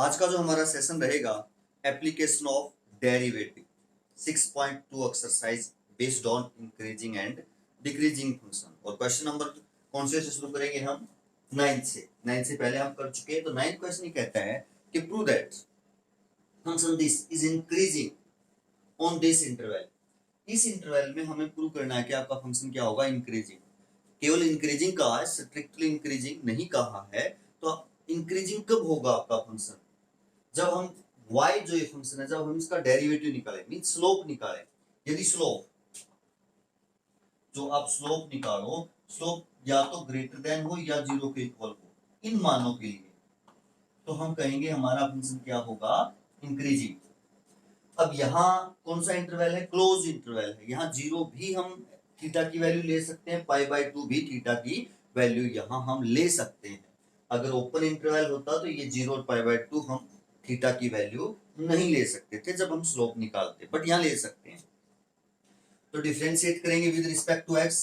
आज का जो हमारा सेशन रहेगा application of derivative 6.2 exercise based on increasing and decreasing function. और क्वेश्चन नंबर कौन से शुरू करेंगे हम? नाइन्थ से पहले हम कर चुके हैं। तो नाइन्थ क्वेश्चन कहता है कि prove that function this is increasing on this interval. इस इंटरवल में हमें प्रूव करना है कि आपका फंक्शन क्या होगा, इंक्रीजिंग। केवल इंक्रीजिंग कहा है, स्ट्रिक्टली इंक्रीजिंग नहीं कहा है। तो इंक्रीजिंग कब होगा आपका फंक्शन? जब हम y जो ये फंक्शन है, जब हम इसका डेरिवेटिव निकालें, मीन स्लोप निकालें। यदि स्लोप, जो आप स्लोप निकालो, स्लोप या तो ग्रेटर देन हो या 0 के इक्वल हो इन मानों के लिए, तो हम कहेंगे हमारा फंक्शन क्या होगा, इंक्रीजिंग। अब यहाँ कौन सा इंटरवल है? क्लोज इंटरवल है। यहाँ 0 भी हम थीटा की वैल्यू ले सकते हैं, π/2 भी थीटा की वैल्यू यहाँ हम ले सकते हैं। अगर ओपन इंटरवल होता तो ये 0 और π/2 हम थीटा की वैल्यू नहीं ले सकते थे जब हम स्लोप निकालते, बट यहाँ ले सकते हैं। तो डिफरेंशिएट करेंगे with respect to x,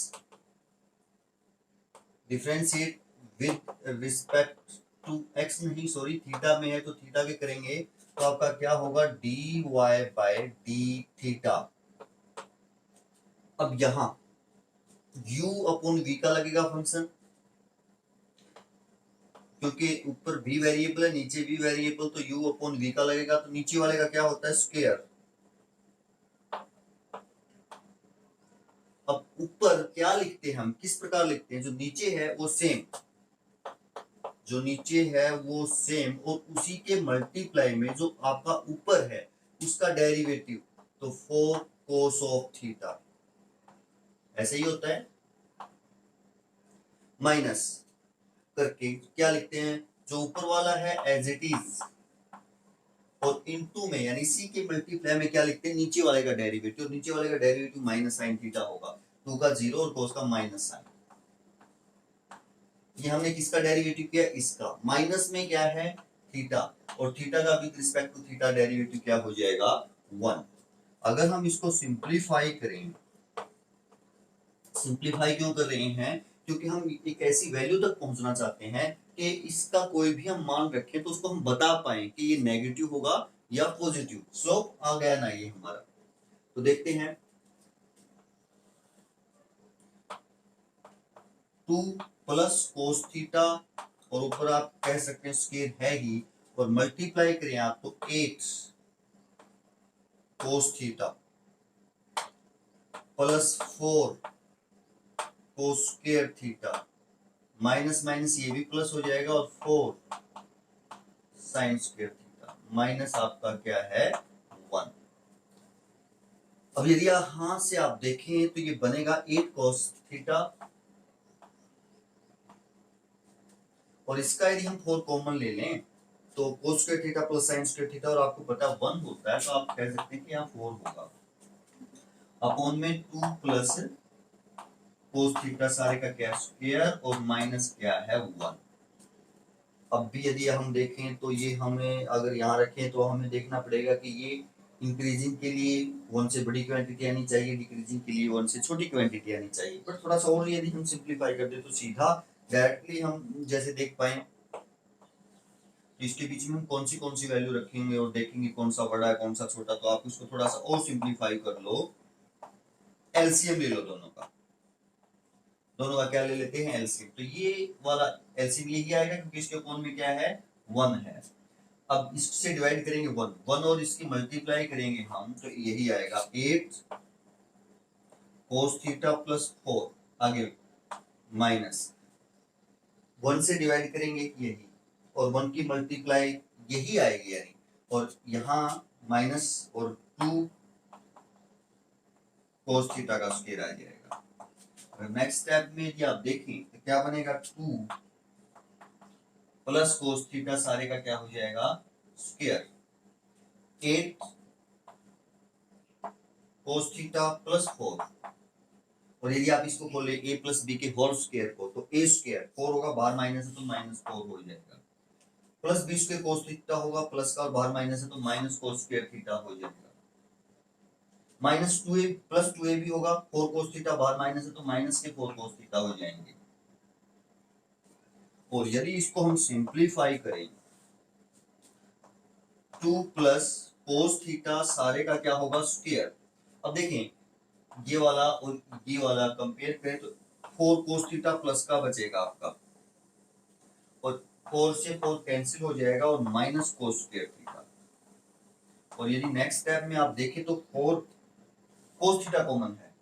differentiate with respect to x नहीं, सॉरी, थीटा में है तो थीटा के करेंगे तो आपका क्या होगा, dy बाय डी थीटा। अब यहां u अपॉन v का लगेगा फंक्शन, क्योंकि ऊपर v वेरिएबल है, नीचे v वेरिएबल, तो u अपॉन v का लगेगा। तो नीचे वाले का क्या होता है, स्क्वायर। अब ऊपर क्या लिखते हैं हम, किस प्रकार लिखते हैं? जो नीचे है वो सेम, जो नीचे है वो सेम, और उसी के मल्टीप्लाई में जो आपका ऊपर है उसका डेरिवेटिव, तो 4 cos ऑफ थीटा, ऐसे ही होता है। माइनस करके क्या लिखते हैं, जो ऊपर वाला है एज इट इज, और इनटू में यानी सी के मल्टीप्लाई में क्या लिखते हैं, नीचे वाले का डेरिवेटिव। और नीचे वाले का डेरिवेटिव माइनस साइन थीटा होगा, 2 का 0 और cos का माइनस साइन। ये हमने किसका डेरिवेटिव किया, इसका। माइनस में क्या है, थीटा, और थीटा का with respect to theta derivative क्या हो जाएगा, 1। अगर हम इसको सिंप्लीफाई करें, सिंप्लीफाई क्यों कर रहे हैं, क्योंकि हम एक ऐसी वैल्यू तक पहुंचना चाहते हैं कि इसका कोई भी हम मान रखें तो उसको हम बता पाए कि ये नेगेटिव होगा या पॉजिटिव। स्लोप आ गया ना ये हमारा। तो देखते हैं, 2 प्लस कोस थीटा, और ऊपर आप कह सकते हैं स्क्वायर है ही, और मल्टीप्लाई करें आप तो 8 cos theta plus 4 cos square theta, minus minus ये भी प्लस हो जाएगा, और 4 साइन स्क्वायर थीटा, माइनस आपका क्या है, 1। अब यदि यहां से आप देखें तो ये बनेगा 8 cos थीटा, और इसका यदि हम 4 कॉमन ले लें तो cos square theta plus sine square theta, और आपको पता 1 होता है, तो आप कह सकते हैं कि यहाँ 4 होगा। अपॉन में 2 प्लस cos थीटा सारे का क्या, स्क्वायर, और माइनस क्या है, 1। अब भी यदि हम देखें तो ये हमें अगर यहाँ रखें तो हमें देखना पड़ेगा कि ये इंक्रीजिंग के लिए 1 से बड़ी क्वांटिटी आनी चाहिए, डिक्रीजिंग के लिए 1 से छोटी क्वांटिटी आनी चाहिए। पर थोड़ा सा और यदि हम सिंप्लीफाई कर दे तो सीधा डायरेक्टली हम जैसे देख पाए, तो इसके बीच में हम कौन सी वैल्यू रखेंगे और देखेंगे कौन सा बड़ा है कौन सा छोटा। तो आप इसको थोड़ा सा और सिंप्लीफाई कर लो, एलसीएम ले लो दोनों का। दोनों का क्या ले लेते हैं, एलसीएम। तो ये वाला एलसीएम यही आएगा क्योंकि इसके कोण में क्या है, 1 है। अब इससे डिवाइड करेंगे 1 और इसकी मल्टीप्लाई करेंगे हम, तो यही आएगा 8 cos थीटा प्लस 4, आगे माइनस 1 से डिवाइड करेंगे यही, और 1 की मल्टीप्लाई यही आएगी यानी, और यहाँ माइनस और 2 cos थीटा का स्क्वायर आ जाएगा। नेक्स्ट स्टेप में यदि आप देखें तो क्या बनेगा, 2 प्लस cos थीटा सारे का क्या हो जाएगा, स्क्वायर, 8 cos थीटा प्लस 4, और यदि आप इसको बोले a प्लस बी के होल स्क्वायर को, तो a स्क्वायर 4 होगा, बाहर माइनस है तो माइनस 4 हो जाएगा, plus B square cos theta होगा, प्लस का और बाहर माइनस है तो माइनस cos स्क्वायर थीटा हो जाएगा, माइनस 2a प्लस 2a भी होगा, 4 cos थीटा, बाहर माइनस है तो माइनस के 4 cos थीटा हो जाएंगे। और यदि इसको हम सिंप्लीफाई करें 2 प्लस कोस थीटा सारे का क्या होगा स्क्वायर। अब देखें ये वाला और ये वाला कंपेयर करें तो 4 कोस थीटा प्लस का बचेगा आपका, और 4 से 4 कैंसिल हो जाएगा और माइनस कोस स्क्वायर थीटा। और यदि नेक्स्ट स्टेप में आप देखें तो 4 कोस थीटा कॉमन है,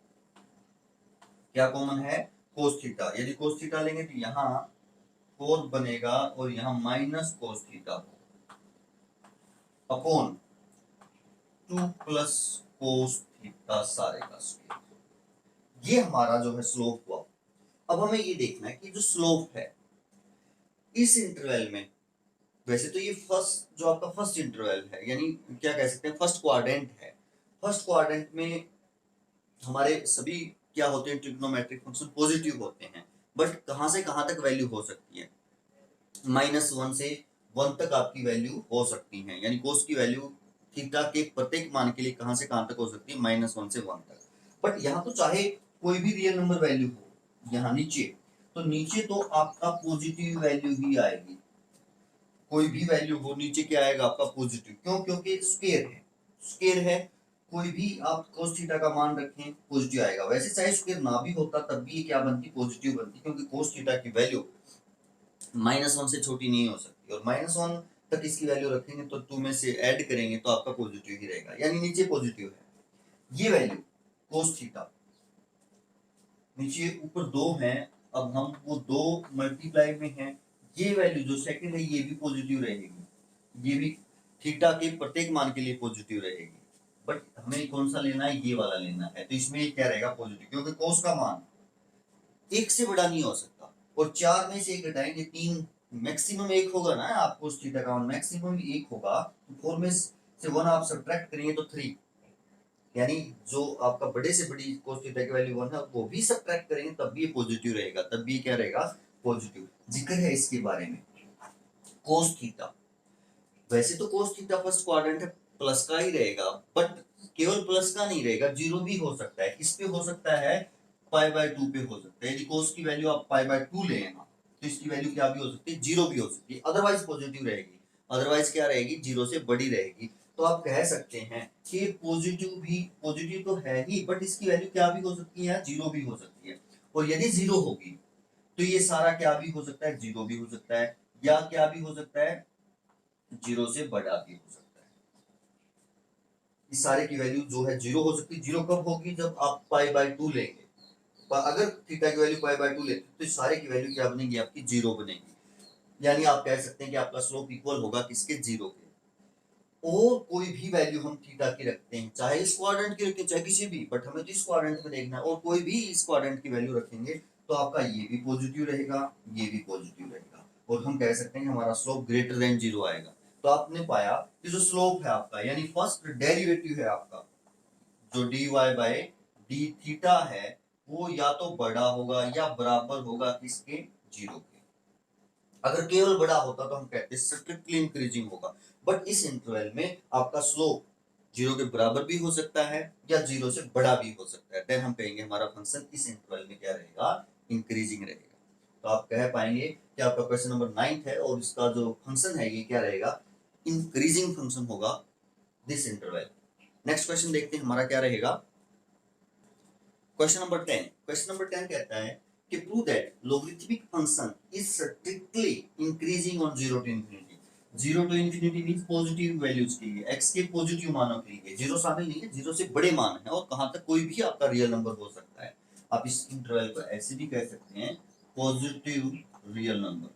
क्या कॉमन है कोस थीटा। यदि कोस थीटा लेंगे तो यहाँ 4 बनेगा और यहाँ minus cos theta upon 2 plus cos theta सारे का स्क्वायर। ये हमारा जो है स्लोप हुआ। अब हमें ये देखना है कि जो स्लोप है इस इंटरवल में, वैसे तो ये फर्स्ट जो आपका फर्स्ट इंटरवल है यानी क्या कह सकते हैं फर्स्ट क्वाड्रेंट है। फर्स्ट क्वाड्रेंट में हमारे सभी क्या होते हैं ट्रिग्नोमेट्रिक फंक्शन पॉजिटिव होते हैं, बट कहां से कहां तक वैल्यू हो सकती है, -1 से 1 तक आपकी वैल्यू हो सकती है। यानी कोस की वैल्यू थीटा के प्रत्येक मान के लिए कहां से कहां तक हो सकती है, -1 से 1 तक। बट यहाँ तो चाहे कोई भी रियल नंबर वैल्यू हो, यहाँ नीचे तो नीचे तो आपका पॉजिटिव वैल्यू ही आएगी। कोई भी वैल्यू हो नीचे क्या आएगा आपका पॉजिटिव, क्यों, क्योंकि स्क्वायर है, स्क्वायर है। कोई भी आप कोस थीटा का मान रखें पॉजिटिव आएगा। वैसे चाहे स्क्वायर ना भी होता तब भी ये क्या बनती पॉजिटिव बनती, क्योंकि कोस थीटा की वैल्यू -1 से छोटी नहीं हो सकती, और -1 तक इसकी वैल्यू रखेंगे तो 2 में से ऐड करेंगे तो आपका पॉजिटिव ही रहेगा, यानी नीचे पॉजिटिव है। ये वैल्यू कोस थीटा नीचे ऊपर 2 है, अब हम वो 2 मल्टीप्लाई में है, ये वैल्यू जो सेकंड है ये भी पॉजिटिव रहेगी, ये भी थीटा के प्रत्येक मान के लिए पॉजिटिव रहेगी। बट हमें कौन सा लेना है, ये वाला लेना है, तो इसमें ये क्या रहेगा पॉजिटिव, क्योंकि कोस का मान 1 से बड़ा नहीं हो सकता, और 4 में से 1 घटाएंगे 3, मैक्सिमम 1 होगा ना, आपको उस थीटा का मान मैक्सिमम 1 होगा, तो 4 में से 1 आप सब्ट्रैक्ट करेंगे तो 3, यानी जो आपका बड़े से बड़ी कोस थीटा की वैल्यू 1 है वो भी सब्ट्रैक्ट करेंगे तब भी ये पॉजिटिव रहेगा, तब भी क्या रहेगा पॉजिटिव। जिक्र है इसके बारे में कोस थीटा, वैसे तो कोस थीटा फर्स्ट क्वाड्रेंट है प्लस का ही रहेगा, बट केवल प्लस का नहीं रहेगा, जीरो भी हो सकता है। किस पे हो सकता है, π/2 पे हो सकता है। यदि कोस की वैल्यू आप π/2 ले तो इसकी वैल्यू क्या भी हो सकती है, जीरो भी हो सकती है, अदरवाइज पॉजिटिव रहेगी, अदरवाइज क्या रहेगी जीरो से बड़ी रहेगी। तो आप कह सकते हैं कि पॉजिटिव तो है ही, बट इसकी वैल्यू क्या भी हो सकती है, जीरो भी हो सकती है। और यदि जीरो होगी तो ये सारा क्या भी हो सकता है, जीरो भी हो सकता है, या क्या भी हो सकता है, जीरो से बड़ा भी हो सकता है। इस सारे की वैल्यू जो है जीरो हो सकती है। जीरो कब होगी, जब आप π/2 लेंगे, अगर थीटा की वैल्यू π/2 लेते तो इस सारे की वैल्यू क्या बनेगी आपकी, जीरो बनेगी। यानी आप कह सकते हैं कि आपका स्लोप इक्वल होगा किसके, जीरो के। और कोई भी वैल्यू हम थीटा की रखते हैं, चाहे इस क्वाड्रेंट की रखें चाहे किसी भी, बट हमें तो इस क्वाड्रेंट में देखना है, और कोई भी इस क्वाड्रेंट की वैल्यू रखेंगे तो आपका ये भी पॉजिटिव रहेगा, ये भी पॉजिटिव रहेगा, और हम कह सकते हैं हमारा स्लोप ग्रेटर देन जीरो आएगा। तो आपने पाया कि जो स्लोप है आपका यानी फर्स्ट डेरिवेटिव है आपका, जो dy बाय डी थीटा है, वो या तो बड़ा होगा या बराबर होगा किसके, जीरो के। अगर केवल बड़ा होता तो हम कहते स्ट्रिक्टली इंक्रीजिंग होगा, बट इस इंटरवल में आपका स्लोप जीरो के बराबर भी हो सकता है या जीरो से बड़ा भी हो सकता है, देन हम कहेंगे हमारा फंक्शन इस इंटरवल में क्या रहेगा, इंक्रीजिंग रहेगा। तो आप कह पाएंगे कि आपका क्वेश्चन नंबर 9 है और इसका जो फंक्शन है ये क्या रहेगा, इंक्रीजिंग फंक्शन होगा दिस इंटरवल। नेक्स्ट क्वेश्चन देखते हैं हमारा क्या रहेगा, क्वेश्चन नंबर 10। क्वेश्चन नंबर 10 कहता है कि prove that logarithmic function is strictly increasing on 0 to infinity। 0 to infinity means positive values के लिए, x के पॉजिटिव मानों के लिए, जीरो शामिल नहीं है, जीरो से बड़े मान है, और कहां तक कोई भी आपका रियल नंबर हो सकता है। आप इस इंटरवल को ऐसे भी कह सकते हैं पॉजिटिव रियल नंबर।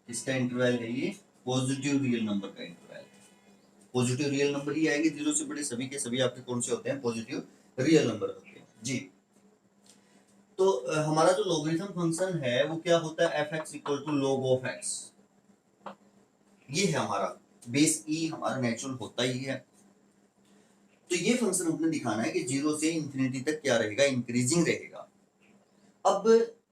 किसका इंटरवल है ये, पॉजिटिव रियल नंबर का इंटरवल। पॉजिटिव रियल नंबर ही आएंगे, जीरो से बड़े सभी के सभी आपके कौन से होते हैं, पॉजिटिव रियल नंबर होते हैं जी। तो हमारा जो लोगरिथम फंक्शन है वो क्या होता है, f(x = log of x)। ये है हमारा बेस ई, हमारा नेचुरल होता ही है। तो ये फंक्शन हमने दिखाना है कि जीरो से इंफिनिटी तक क्या रहेगा, इंक्रीजिंग रहेगा। अब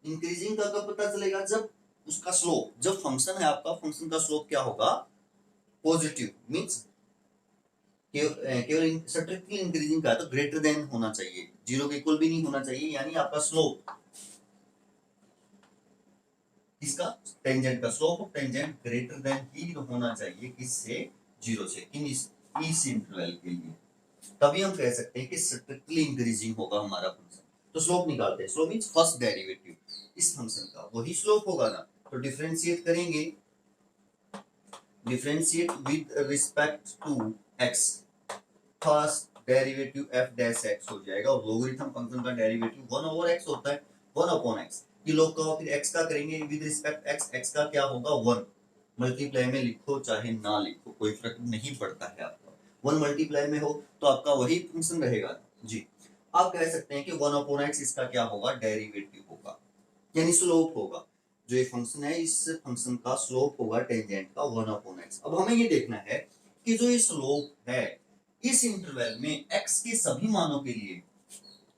इंक्रीजिंग का कब पता चलेगा, जब उसका स्लोप, जब फंक्शन है आपका, फंक्शन का स्लोप क्या होगा, पॉजिटिव, मींस केवल स्ट्रिक्टली इंक्रीजिंग का है तो ग्रेटर देन होना चाहिए, जीरो के इक्वल भी नहीं होना चाहिए, यानी आपका स्लोप, इसका टेंजेंट का slope of tangent greater than ही होना चाहिए किससे, 0 से इस इंटरवल के लिए, तभी हम कह सकते हैं कि स्ट्रिक्टली इंक्रीजिंग होगा हमारा फंक्शन। तो स्लोप निकालते हैं। स्लोप मींस फर्स्ट डेरिवेटिव इस फंक्शन का, वही स्लोप होगा ना। तो डिफरेंशिएट करेंगे, differentiate with respect to x, first derivative f dash x हो जाएगा, और लोगरिथम फंक्शन का डेरिवेटिव 1 ओवर x होता है, 1 अपॉन x। ये लोग का फिर x का करेंगे विद रिस्पेक्ट x, x का क्या होगा 1, मल्टीप्लाई में लिखो चाहे ना लिखो कोई फर्क नहीं पड़ता है आपका, 1 मल्टीप्लाई में हो तो आपका वही फंक्शन रहेगा जी। आप कह सकते हैं कि 1 अपॉन x इसका क्या होगा, डेरिवेटिव होगा, यानी स्लोप होगा। जो ये फंक्शन है इस फंक्शन का स्लोप होगा टेंजेंट का 1 अपॉन x। अब हमें ये देखना है कि जो ये स्लोप है इस इंटरवल में x के सभी मानों के लिए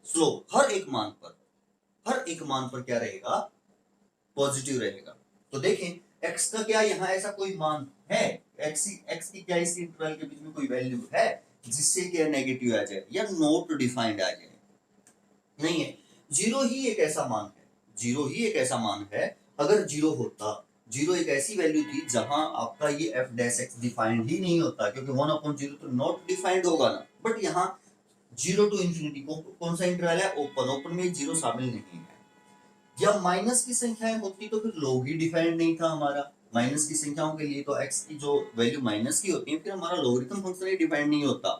स्लोप हर एक मान पर क्या रहेगा, पॉजिटिव रहेगा। तो देखें x का क्या यहाँ ऐसा कोई मान है, x की क्या इस इंटरवल के बीच में कोई वैल्यू है जिससे क्या नेगेटिव आ जाए या नॉट डिफाइंड आ जाए, नहीं है। जीरो ही एक ऐसा मान है, जीरो ही एक ऐसा मान है। अगर जीरो होता, जीरो एक ऐसी वैल्यू थी जहां आपका ये f डैश x डिफाइंड ही नहीं होता, क्योंकि 1 अपॉन 0 तो नॉट डिफाइंड होगा ना। बट यहाँ 0 टू इंफिनिटी कौन सा इंटरवल है, ओपन में जीरो शामिल नहीं है। जब माइनस की संख्याएं होती तो फिर लॉग ही डिफाइंड नहीं था हमारा। माइनस की संख्याओं के लिए तो x की जो वैल्यू माइनस की होती है फिर हमारा लॉगरिथम फंक्शन ही डिफाइंड नहीं होता।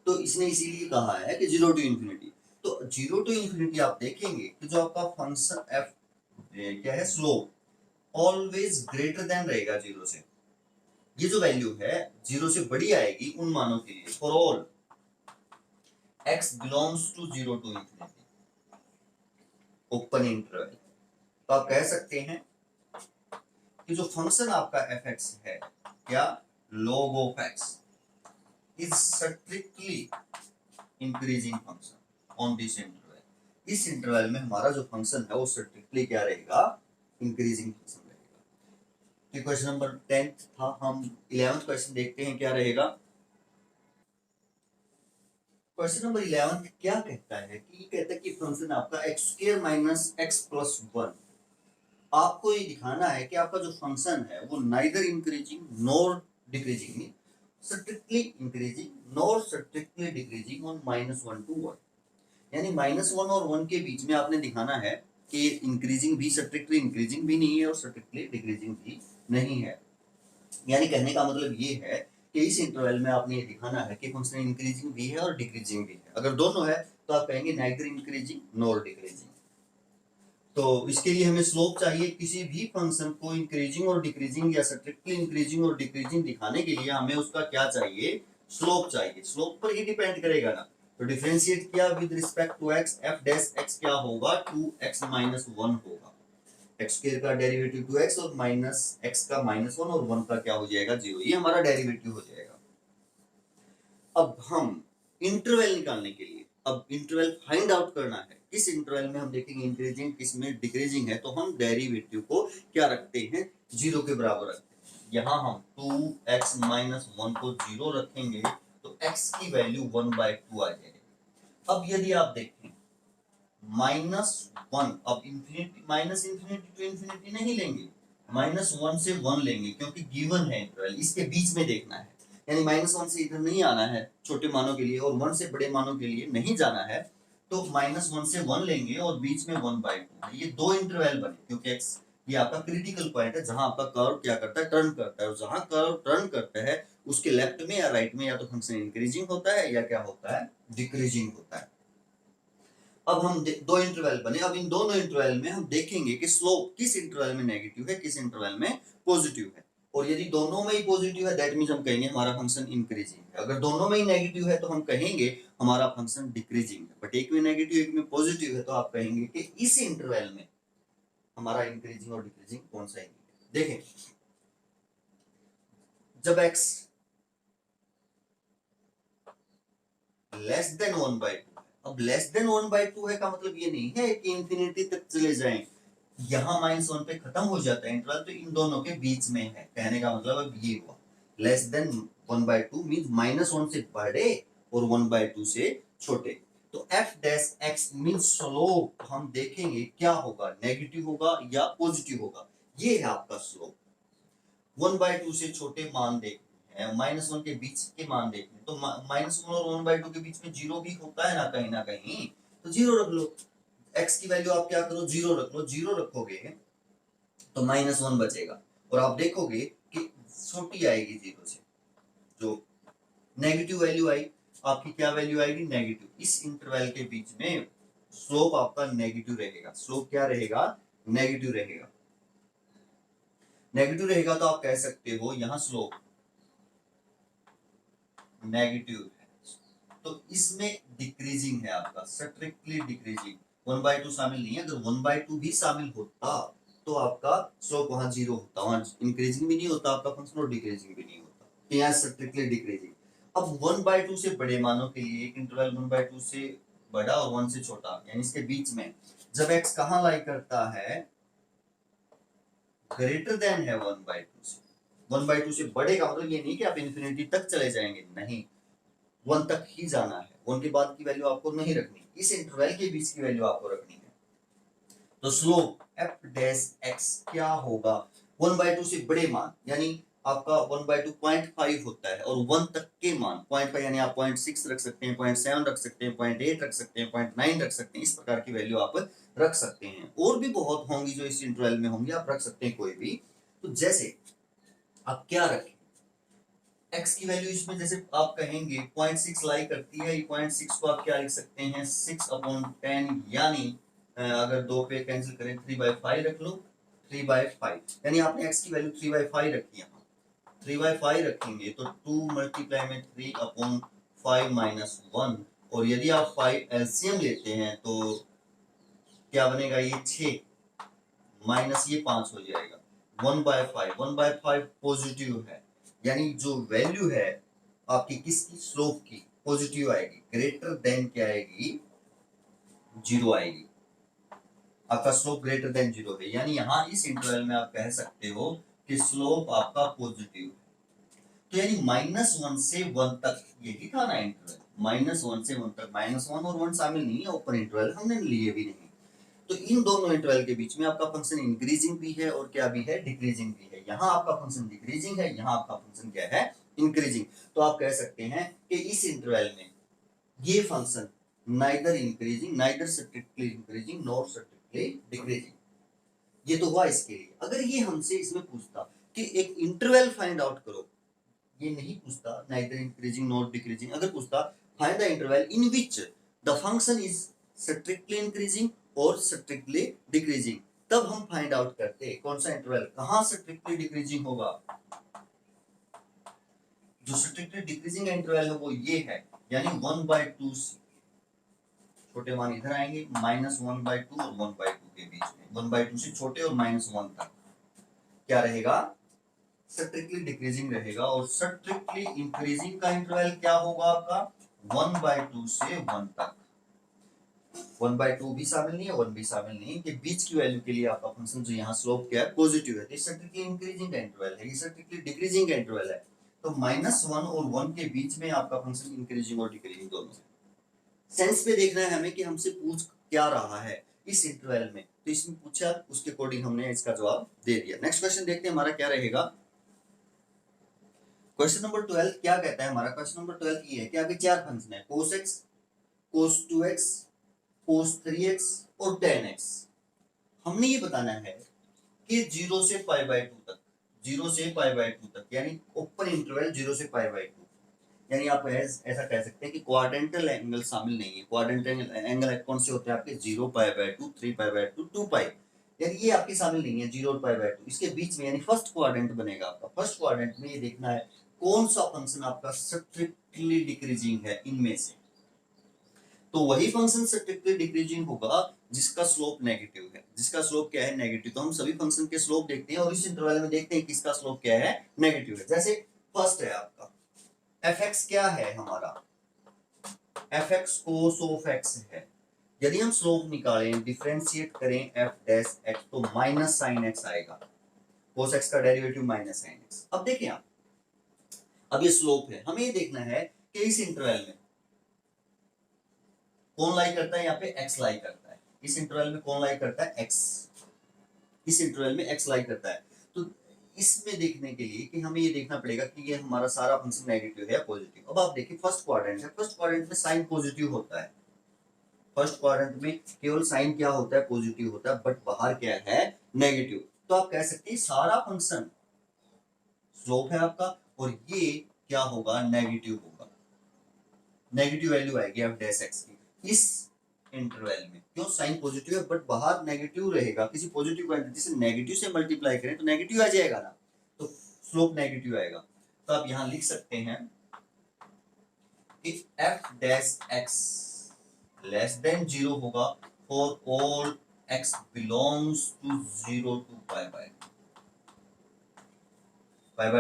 तो इसने इसीलिए कहा है कि 0 टू इंफिनिटी। तो 0 टू इंफिनिटी आप देखेंगे कि जो आपका फंक्शन f क्या है, स्लोप ऑलवेज ग्रेटर देन रहेगा 0 से। ये जो वैल्यू है 0 से बड़ी आएगी उन मानों के लिए, for all x belongs to 0 to infinity open interval. तो आप कह सकते हैं कि जो फंक्शन आपका fx है, क्या log of x is strictly increasing function on this interval। इस इंटरवल में हमारा जो फंक्शन है वो स्ट्रिक्टली क्या रहेगा, इंक्रीजिंग फंक्शन रहेगा। क्वेश्चन नंबर 10 था, हम 11th क्वेश्चन देखते हैं क्या रहेगा। क्वेश्चन नंबर 11 क्या कहता है कि कहता है कि फंक्शन आपका x square minus x plus 1, आपको ये दिखाना है कि आपका जो फंक्शन है वो neither increasing nor decreasing, strictly increasing nor strictly decreasing on -1 to 1। यानी -1 और 1 के बीच में आपने दिखाना है कि इंक्रीजिंग भी स्ट्रिक्टली इंक्रीजिंग भी नहीं है और स्ट्रिक्टली डिक्रीजिंग भी नहीं है। यानी कहने का मतलब ये है कि इस इंटरवल में आपने ये दिखाना है कि फंक्शन इंक्रीजिंग भी है और डिक्रीजिंग भी है। अगर दोनों है तो आप कहेंगे नाइदर इंक्रीजिंग नॉर डिक्रीजिंग। तो इसके लिए हमें स्लोप चाहिए। किसी भी फंक्शन को इंक्रीजिंग और डिक्रीजिंग या स्ट्रिक्टली इंक्रीजिंग और डिक्रीजिंग दिखाने के लिए हमें उसका क्या चाहिए, स्लोप चाहिए। स्लोप पर ही डिपेंड करेगा ना। तो डिफरेंशिएट किया with respect to x, f dash x क्या होगा 2x माइनस 1 होगा। x स्क्वायर का डेरिवेटिव 2x और माइनस x का -1 और 1 का क्या हो जाएगा 0। ये हमारा डेरिवेटिव हो जाएगा। अब हम इंटरवल निकालने के लिए, अब इंटरवल फाइंड आउट करना है किस इंटरवल में हम देखेंगे इंक्रीजिंग किस में डिक्रीजिंग है। तो हम डेरिवेटिव को क्या रखते हैं, 0 के बराबर रखते हैं। यहाँ हम 2x माइनस 1 को 0 रखेंगे तो x की वैल्यू 1/2 आ जाएगी। अब यदि आप देखें -1, अब infinity minus infinity to infinity नहीं लेंगे, -1 से 1 लेंगे क्योंकि गिवन है इंटरवल, इसके बीच में देखना है। यानी -1 से इधर नहीं आना है छोटे मानों के लिए और 1 से बड़े मानों के लिए नहीं जाना है। तो -1 से 1 लेंगे और बीच में 1/2 है। ये दो इंटरवल बने क्योंकि x ये आपका क्रिटिकल पॉइंट है जहां आपका कर्व क्या करता है, टर्न करता है। और जहां कर्व टर्न करता है उसके लेफ्ट में या राइट में या तो फंक्शन इंक्रीजिंग होता है या क्या होता है, डिक्रीजिंग होता है। अब हम दो इंटरवल बने। अब इन दोनों इंटरवल में हम देखेंगे कि स्लोप किस इंटरवल में नेगेटिव है किस इंटरवल में पॉजिटिव है। और यदि दोनों में ही पॉजिटिव है दैट मींस हम कहेंगे हमारा फंक्शन इंक्रीजिंग है। अगर दोनों में ही नेगेटिव है तो हम कहेंगे हमारा फंक्शन डिक्रीजिंग है। बट एक में नेगेटिव एक में पॉजिटिव है तो आप कहेंगे कि इस इंटरवल में हमारा इंक्रीजिंग और डिक्रीजिंग कौन सा है। देखें जब x लेस देन 1/2, अब लेस देन 1/2 है का मतलब ये नहीं है कि इंफिनिटी तक चले जाएं। यहाँ -1 पे खत्म हो जाता है इंटरवल, तो इन दोनों के बीच में है। कहने का मतलब अब ये हुआ लेस देन 1/2 मींस -1 से बड़े और 1/2 से छोटे। तो f dash x means slope हम देखेंगे क्या होगा, नेगेटिव होगा या पॉजिटिव होगा। ये है आपका स्लोप। 1/2 से छोटे मान देखते हैं हैं, -1 के बीच के मान देखने, तो -1 और 1/2 के बीच में 0 भी होता है ना कहीं, तो 0 रख लो। x की वैल्यू आप क्या करो, 0 रख लो। 0 रखोगे तो -1 बचेगा, और आप देखोगे कि छोटी आएगी 0 से, जो नेगेटिव वैल्यू आई आपकी, क्या वैल्यू आएगी, नेगेटिव। इस इंटरवल के बीच में स्लोप आपका नेगेटिव रहेगा। स्लोप क्या रहेगा, नेगेटिव रहेगा। नेगेटिव रहेगा तो आप कह सकते हो यहां स्लोप नेगेटिव है, तो इसमें डिक्रीजिंग है आपका, स्ट्रिक्टली डिक्रीजिंग। 1/2 शामिल नहीं है। अगर 1/2 भी शामिल होता तो आपका स्लोप वहां 0 होता, वहां इंक्रीजिंग भी नहीं होता आपका फंक्शन और डिक्रीजिंग भी नहीं होता, तो यहाँ स्ट्रिक्टली डिक्रीजिंग। अब 1/2 से बड़े मानों के लिए एक इंटरवल 1/2 से बड़ा और 1 से छोटा, यानी इसके बीच में जब x कहां लाई करता है, ग्रेटर देन है 1/2 से। 1/2 से बड़े का मतलब ये नहीं कि आप इन्फिनिटी तक चले जाएंगे, नहीं, 1 तक ही जाना है। 1 के बाद की वैल्यू आपको नहीं रखनी, इस इंटरवल के बीच की वैल्यू आपको रखनी है। तो स्लोप f डैश x क्या होगा, 1/2 से बड़े मान, यानी आपका 1/2 0.5 होता है, और 1 तक के मान 0.5, यानी आप 0.6 रख सकते हैं, 0.7 रख सकते हैं, 0.8 रख सकते हैं, 0.9 रख सकते हैं, इस प्रकार की वैल्यू आप रख सकते हैं। और भी बहुत होंगी जो इस इंटरवल में होंगी, आप रख सकते हैं कोई भी। तो जैसे आप क्या रखें, x की वैल्यू इसमें जैसे आप कहेंगे 0.6 लाई करती है, 0.6 को आप क्या लिख सकते हैं, 6/10, यानी अगर 2 पे कैंसिल करें 3/5 रख लो, 3/5, यानी आपने x की वैल्यू 3/5 रखी है। 3/5 रखेंगे तो 2 मल्टीप्लाई में 3/5 माइनस 1, और यदि आप 5 एलसीएम लेते हैं तो क्या बनेगा, ये 6 माइनस ये 5 हो जाएगा, 1/5। 1/5 पॉजिटिव है, यानी जो वैल्यू है आपकी किसकी, स्लोप की, पॉजिटिव आएगी, ग्रेटर देन क्या आएगी, 0 आएगी। आपका स्लोप ग्रेटर देन 0 है, यानी यहां इस इंटरवल में आप कह सकते हो कि स्लोप आपका पॉजिटिव है। तो यानी -1 से 1 तक, यही था ना इंटरवल, -1 से 1 तक। -1 और 1 शामिल नहीं है ओपन इंटरवल, हमने लिए भी नहीं। तो इन दोनों इंटरवल के बीच में आपका फंक्शन इंक्रीजिंग भी है और क्या भी है, डिक्रीजिंग भी है। यहाँ आपका फंक्शन डिक्रीजिंग है, यहाँ आपका फंक्शन क्या है, इंक्रीजिंग। तो आप कह सकते हैं कि इस इंटरवल में ये function neither increasing, neither strictly increasing nor strictly decreasing. ये तो हुआ इसके लिए। अगर ये हमसे इसमें पूछता कि एक इंटरवल फाइंड आउट करो, ये नहीं पूछता नाइदर इंक्रीजिंग नॉर डिक्रीजिंग, अगर पूछता find the interval in which the function is strictly increasing और स्ट्रिक्टली डिक्रीजिंग, तब हम फाइंड आउट करते कौन सा इंटरवल कहां स्ट्रिक्टली डिक्रीजिंग होगा। जो स्ट्रिक्टली डिक्रीजिंग इंटरवल है वो ये है, यानी 1/2 से छोटे मान इधर आएंगे, -1/2 और 1/2 के बीच में, 1/2 से छोटे और -1 तक क्या रहेगा, स्ट्रिक्टली डिक्रीजिंग रहेगा। और स्ट्रिक्टली इंक्रीजिंग का इंटरवल क्या होगा आपका, 1/2 से 1 तक। 1/2 भी शामिल नहीं है, 1 भी शामिल नहीं है, कि बीच की वैल्यू के लिए आपका फंक्शन जो यहाँ स्लोप क्या है, पॉजिटिव है, तो स्ट्रिक्टली इंक्रीजिंग का इंटरवल है, स्ट्रिक्टली डिक्रीजिंग का इंटरवल है। तो -1 और 1 के बीच में आपका फंक्शन इंक्रीजिंग और डिक्रीजिंग दोनों है। सेंस पे देखना है हमें कि हमसे पूछ क्या रहा है इस इंटरवल में, तो इसमें पूछा, उसके अकॉर्डिंग हमने इसका जवाब दे दिया। नेक्स्ट क्वेश्चन देखते हैं हमारा क्या रहेगा। क्वेश्चन नंबर 12 क्या कहता है हमारा, क्वेश्चन नंबर 12 ये है कि आपके चार फंक्शन है, cos x, cos 2x, cos 3x और tan x। हमने ये बताना है कि 0 से π/2 तक, 0 से π/2 तक, यानी ओपन इंटरवल 0 से π/2, यानी आप ऐसा कह सकते हैं कि क्वाड्रेंटल एंगल शामिल नहीं है। क्वाड्रेंटल एंगल कौन से होते हैं आपके, 0 π/2, 3 π/2, 2 π, यानी ये आपके शामिल नहीं है 0 और π/2। इसके बीच में यानी फर्स्ट क्वाड्रेंट बनेगा आपका। फर्स्ट क्वाड्रेंट में ये देखना है कौन सा फंक्शन आपका स्ट्रिक्टली डिक्रीजिंग है इनमें से, तो वही फंक्शन स्ट्रिक्टली डिक्रीजिंग होगा जिसका स्लोप नेगेटिव है। जिसका स्लोप क्या है, नेगेटिव। तो हम सभी फंक्शन के स्लोप देखते हैं और इस इंटरवल में देखते हैं किसका स्लोप क्या है, नेगेटिव है। जैसे फर्स्ट है आपका fx क्या है हमारा, fx cos of x है। यदि हम स्लोप निकालें, डिफरेंशिएट करें f डैश x, तो माइनस साइन x आएगा। cos x का डेरिवेटिव माइनस साइन x। अब देखें आप, अब ये स्लोप है, हमें ये देखना है कि इस इंटरवल में कौन लाई करता है, यहाँ पे x लाई करता है। इस इंटरवल में कौन लाई करता है, x। इस इंटरवल में x लाई करता है। तो इसमें देखने के लिए कि हमें ये देखना पड़ेगा कि ये हमारा सारा फंक्शन नेगेटिव है या पॉजिटिव। अब आप देखिए फर्स्ट क्वाड्रेंट है, फर्स्ट क्वाड्रेंट में साइन पॉजिटिव होता है, फर्स्ट क्वाड्रेंट में केवल साइन क्या होता है, पॉजिटिव होता है, बट बाहर क्या है, नेगेटिव। तो आप कह सकते हैं सारा फंक्शन स्लोप है आपका और ये क्या होगा, नेगेटिव होगा, नेगेटिव वैल्यू आएगी एफ डैश एक्स की इस इंटरवल में। क्यों, साइन पॉजिटिव है बट बाहर नेगेटिव रहेगा, किसी पॉजिटिव क्वांटिटी से नेगेटिव से मल्टीप्लाई करें तो नेगेटिव आ जाएगा ना, तो स्लोप नेगेटिव आएगा। तो आप यहां लिख सकते हैं कि F dash X less than 0 होगा for all X belongs to 0 to pi by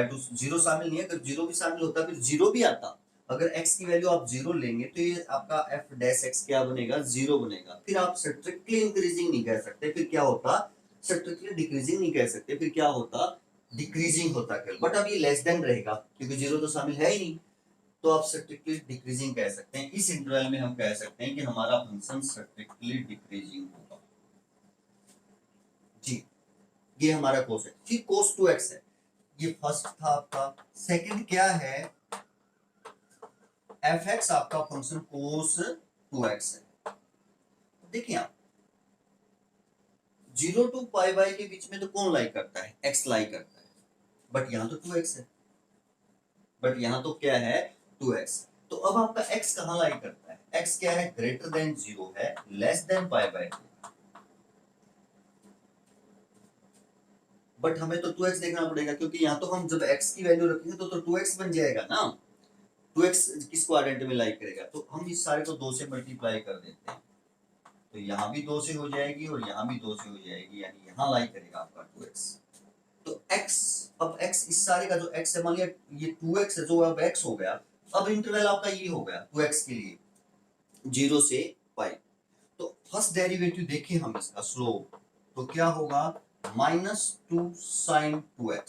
2। 0 शामिल नहीं है, अगर 0 भी शामिल होता फिर 0 भी आता। अगर x की वैल्यू आप 0 लेंगे तो ये आपका f डैश x क्या बनेगा, 0 बनेगा। फिर आप स्ट्रिक्टली इंक्रीजिंग नहीं कह सकते, फिर क्या होता, स्ट्रिक्टली डिक्रीजिंग नहीं कह सकते, फिर क्या होता, डिक्रीजिंग होता केवल। बट अब ये लेस देन रहेगा क्योंकि 0 तो शामिल है ही नहीं, तो आप स्ट्रिक्टली डिक्रीजिंग कह सकते हैं। इस इंटरवल में हम कह सकते हैं कि हमारा फंक्शन स्ट्रिक्टली डिक्रीजिंग होगा जी। ये हमारा कोस है, फिर कोस 2x है, ये फर्स्ट था आपका। सेकंड क्या है, एफ एक्स आपका फंक्शन कोस 2x है। देखिए आप 0 टू पाई बाई के बीच में तो कौन लाई करता है, x लाई करता है, बट यहां तो 2x है, बट यहां तो क्या है, 2x। तो अब आपका x कहां लाई करता है, x क्या है, ग्रेटर देन 0 है, less than pi by 2। But हमें तो 2x देखना पड़ेगा क्योंकि यहां तो हम जब x की वैल्यू रखेंगे तो 2x बन जाएगा ना। 2x किस क्वाड्रेंट में लाई करेगा, तो हम इस सारे को 2 से मल्टीप्लाई कर देते हैं, तो यहाँ भी 2 से हो जाएगी और यहाँ भी 2 से हो जाएगी, यानी यहाँ लाई करेगा आपका 2x। तो x, अब x इस सारे का जो x है, मान लिया ये 2x है जो अब x हो गया, अब इंटरवल आपका ये हो गया 2x के लिए 0 से पाई। तो फर्स्ट डेरिवेटिव देखिए हम इसका स्लोप, तो क्या होगा, -2 sin 2x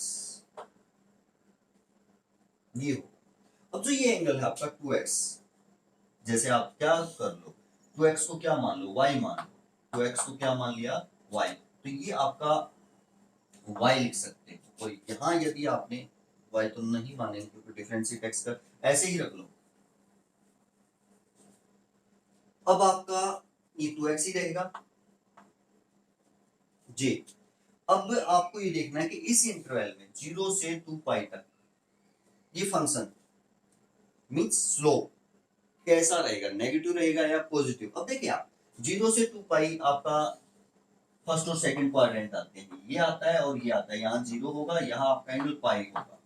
ये हो। अब जो ये एंगल है आपका 2x, जैसे आप क्या कर लो, 2x को क्या मान लो, y मान लो, 2x को क्या मान लिया, y, तो ये आपका y लिख सकते हैं। और यहां यदि आपने y तो नहीं मानेंगे क्योंकि डिफरेंशिएट x कर, ऐसे ही रख लो। अब आपका ये 2x ही रहेगा जी। अब आपको ये देखना है कि इस इंटरवल में 0 से 2 पाई तक ये फंक्शन मींस स्लोप कैसा रहेगा, नेगेटिव रहेगा या पॉजिटिव। अब देखिए आप 0 से 2 पाई आपका फर्स्ट और सेकंड क्वाड्रेंट आते हैं, ये आता है और ये आता है, यहाँ 0 होगा, यहाँ आपका एंगल पाई होगा,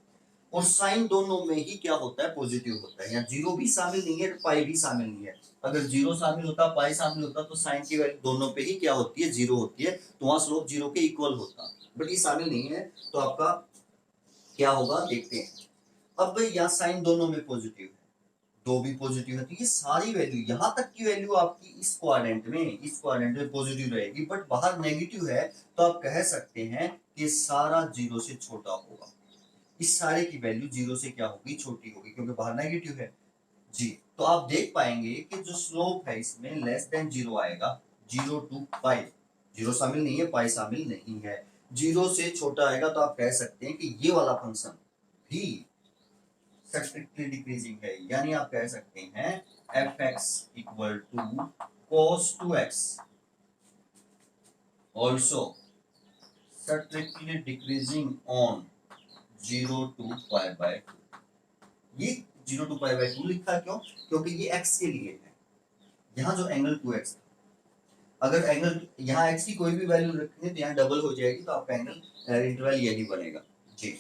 और साइन दोनों में ही क्या होता है, पॉजिटिव होता है। यहाँ 0 भी शामिल नहीं है, पाई भी शामिल नहीं है। अगर 0 शामिल होता, पाई शामिल होता तो साइन की वैल्यू दोनों पे ही क्या होती है, 0 होती है, तो वहां स्लोप 0 के इक्वल होता, बट ये शामिल नहीं है, तो आपका क्या होगा देखते हैं। अब यहाँ साइन दोनों में पॉजिटिव है, दो भी पॉजिटिव है, तो ये सारी वैल्यू यहां तक की वैल्यू आपकी इस क्वाड्रेंट में पॉजिटिव रहेगी, बट बाहर नेगेटिव है, तो आप कह सकते हैं कि सारा 0 से छोटा होगा। इस सारे की वैल्यू 0 से क्या होगी, छोटी होगी, क्योंकि बाहर नेगेटिव है जी। तो आप देख पाएंगे कि जो स्लोप है इसमें लेस देन 0 आएगा, 0 टू पाई, 0 शामिल नहीं है, पाई शामिल नहीं है, 0 से छोटा आएगा, तो आप कह सकते हैं कि ये वाला फंक्शन भी स्ट्रिक्टली डिक्रीजिंग है, यानी आप कह सकते हैं F X equal to cos 2x also strictly decreasing on 0 to pi by 2। ये 0 टू पाई बाय 2 लिखा क्यों, क्योंकि ये x के लिए है, यहाँ जो एंगल 2x, अगर एंगल यहाँ x की कोई भी वैल्यू रखेंगे तो यहाँ डबल हो जाएगी, तो आपका एंगल इंटरवल यही बनेगा जी।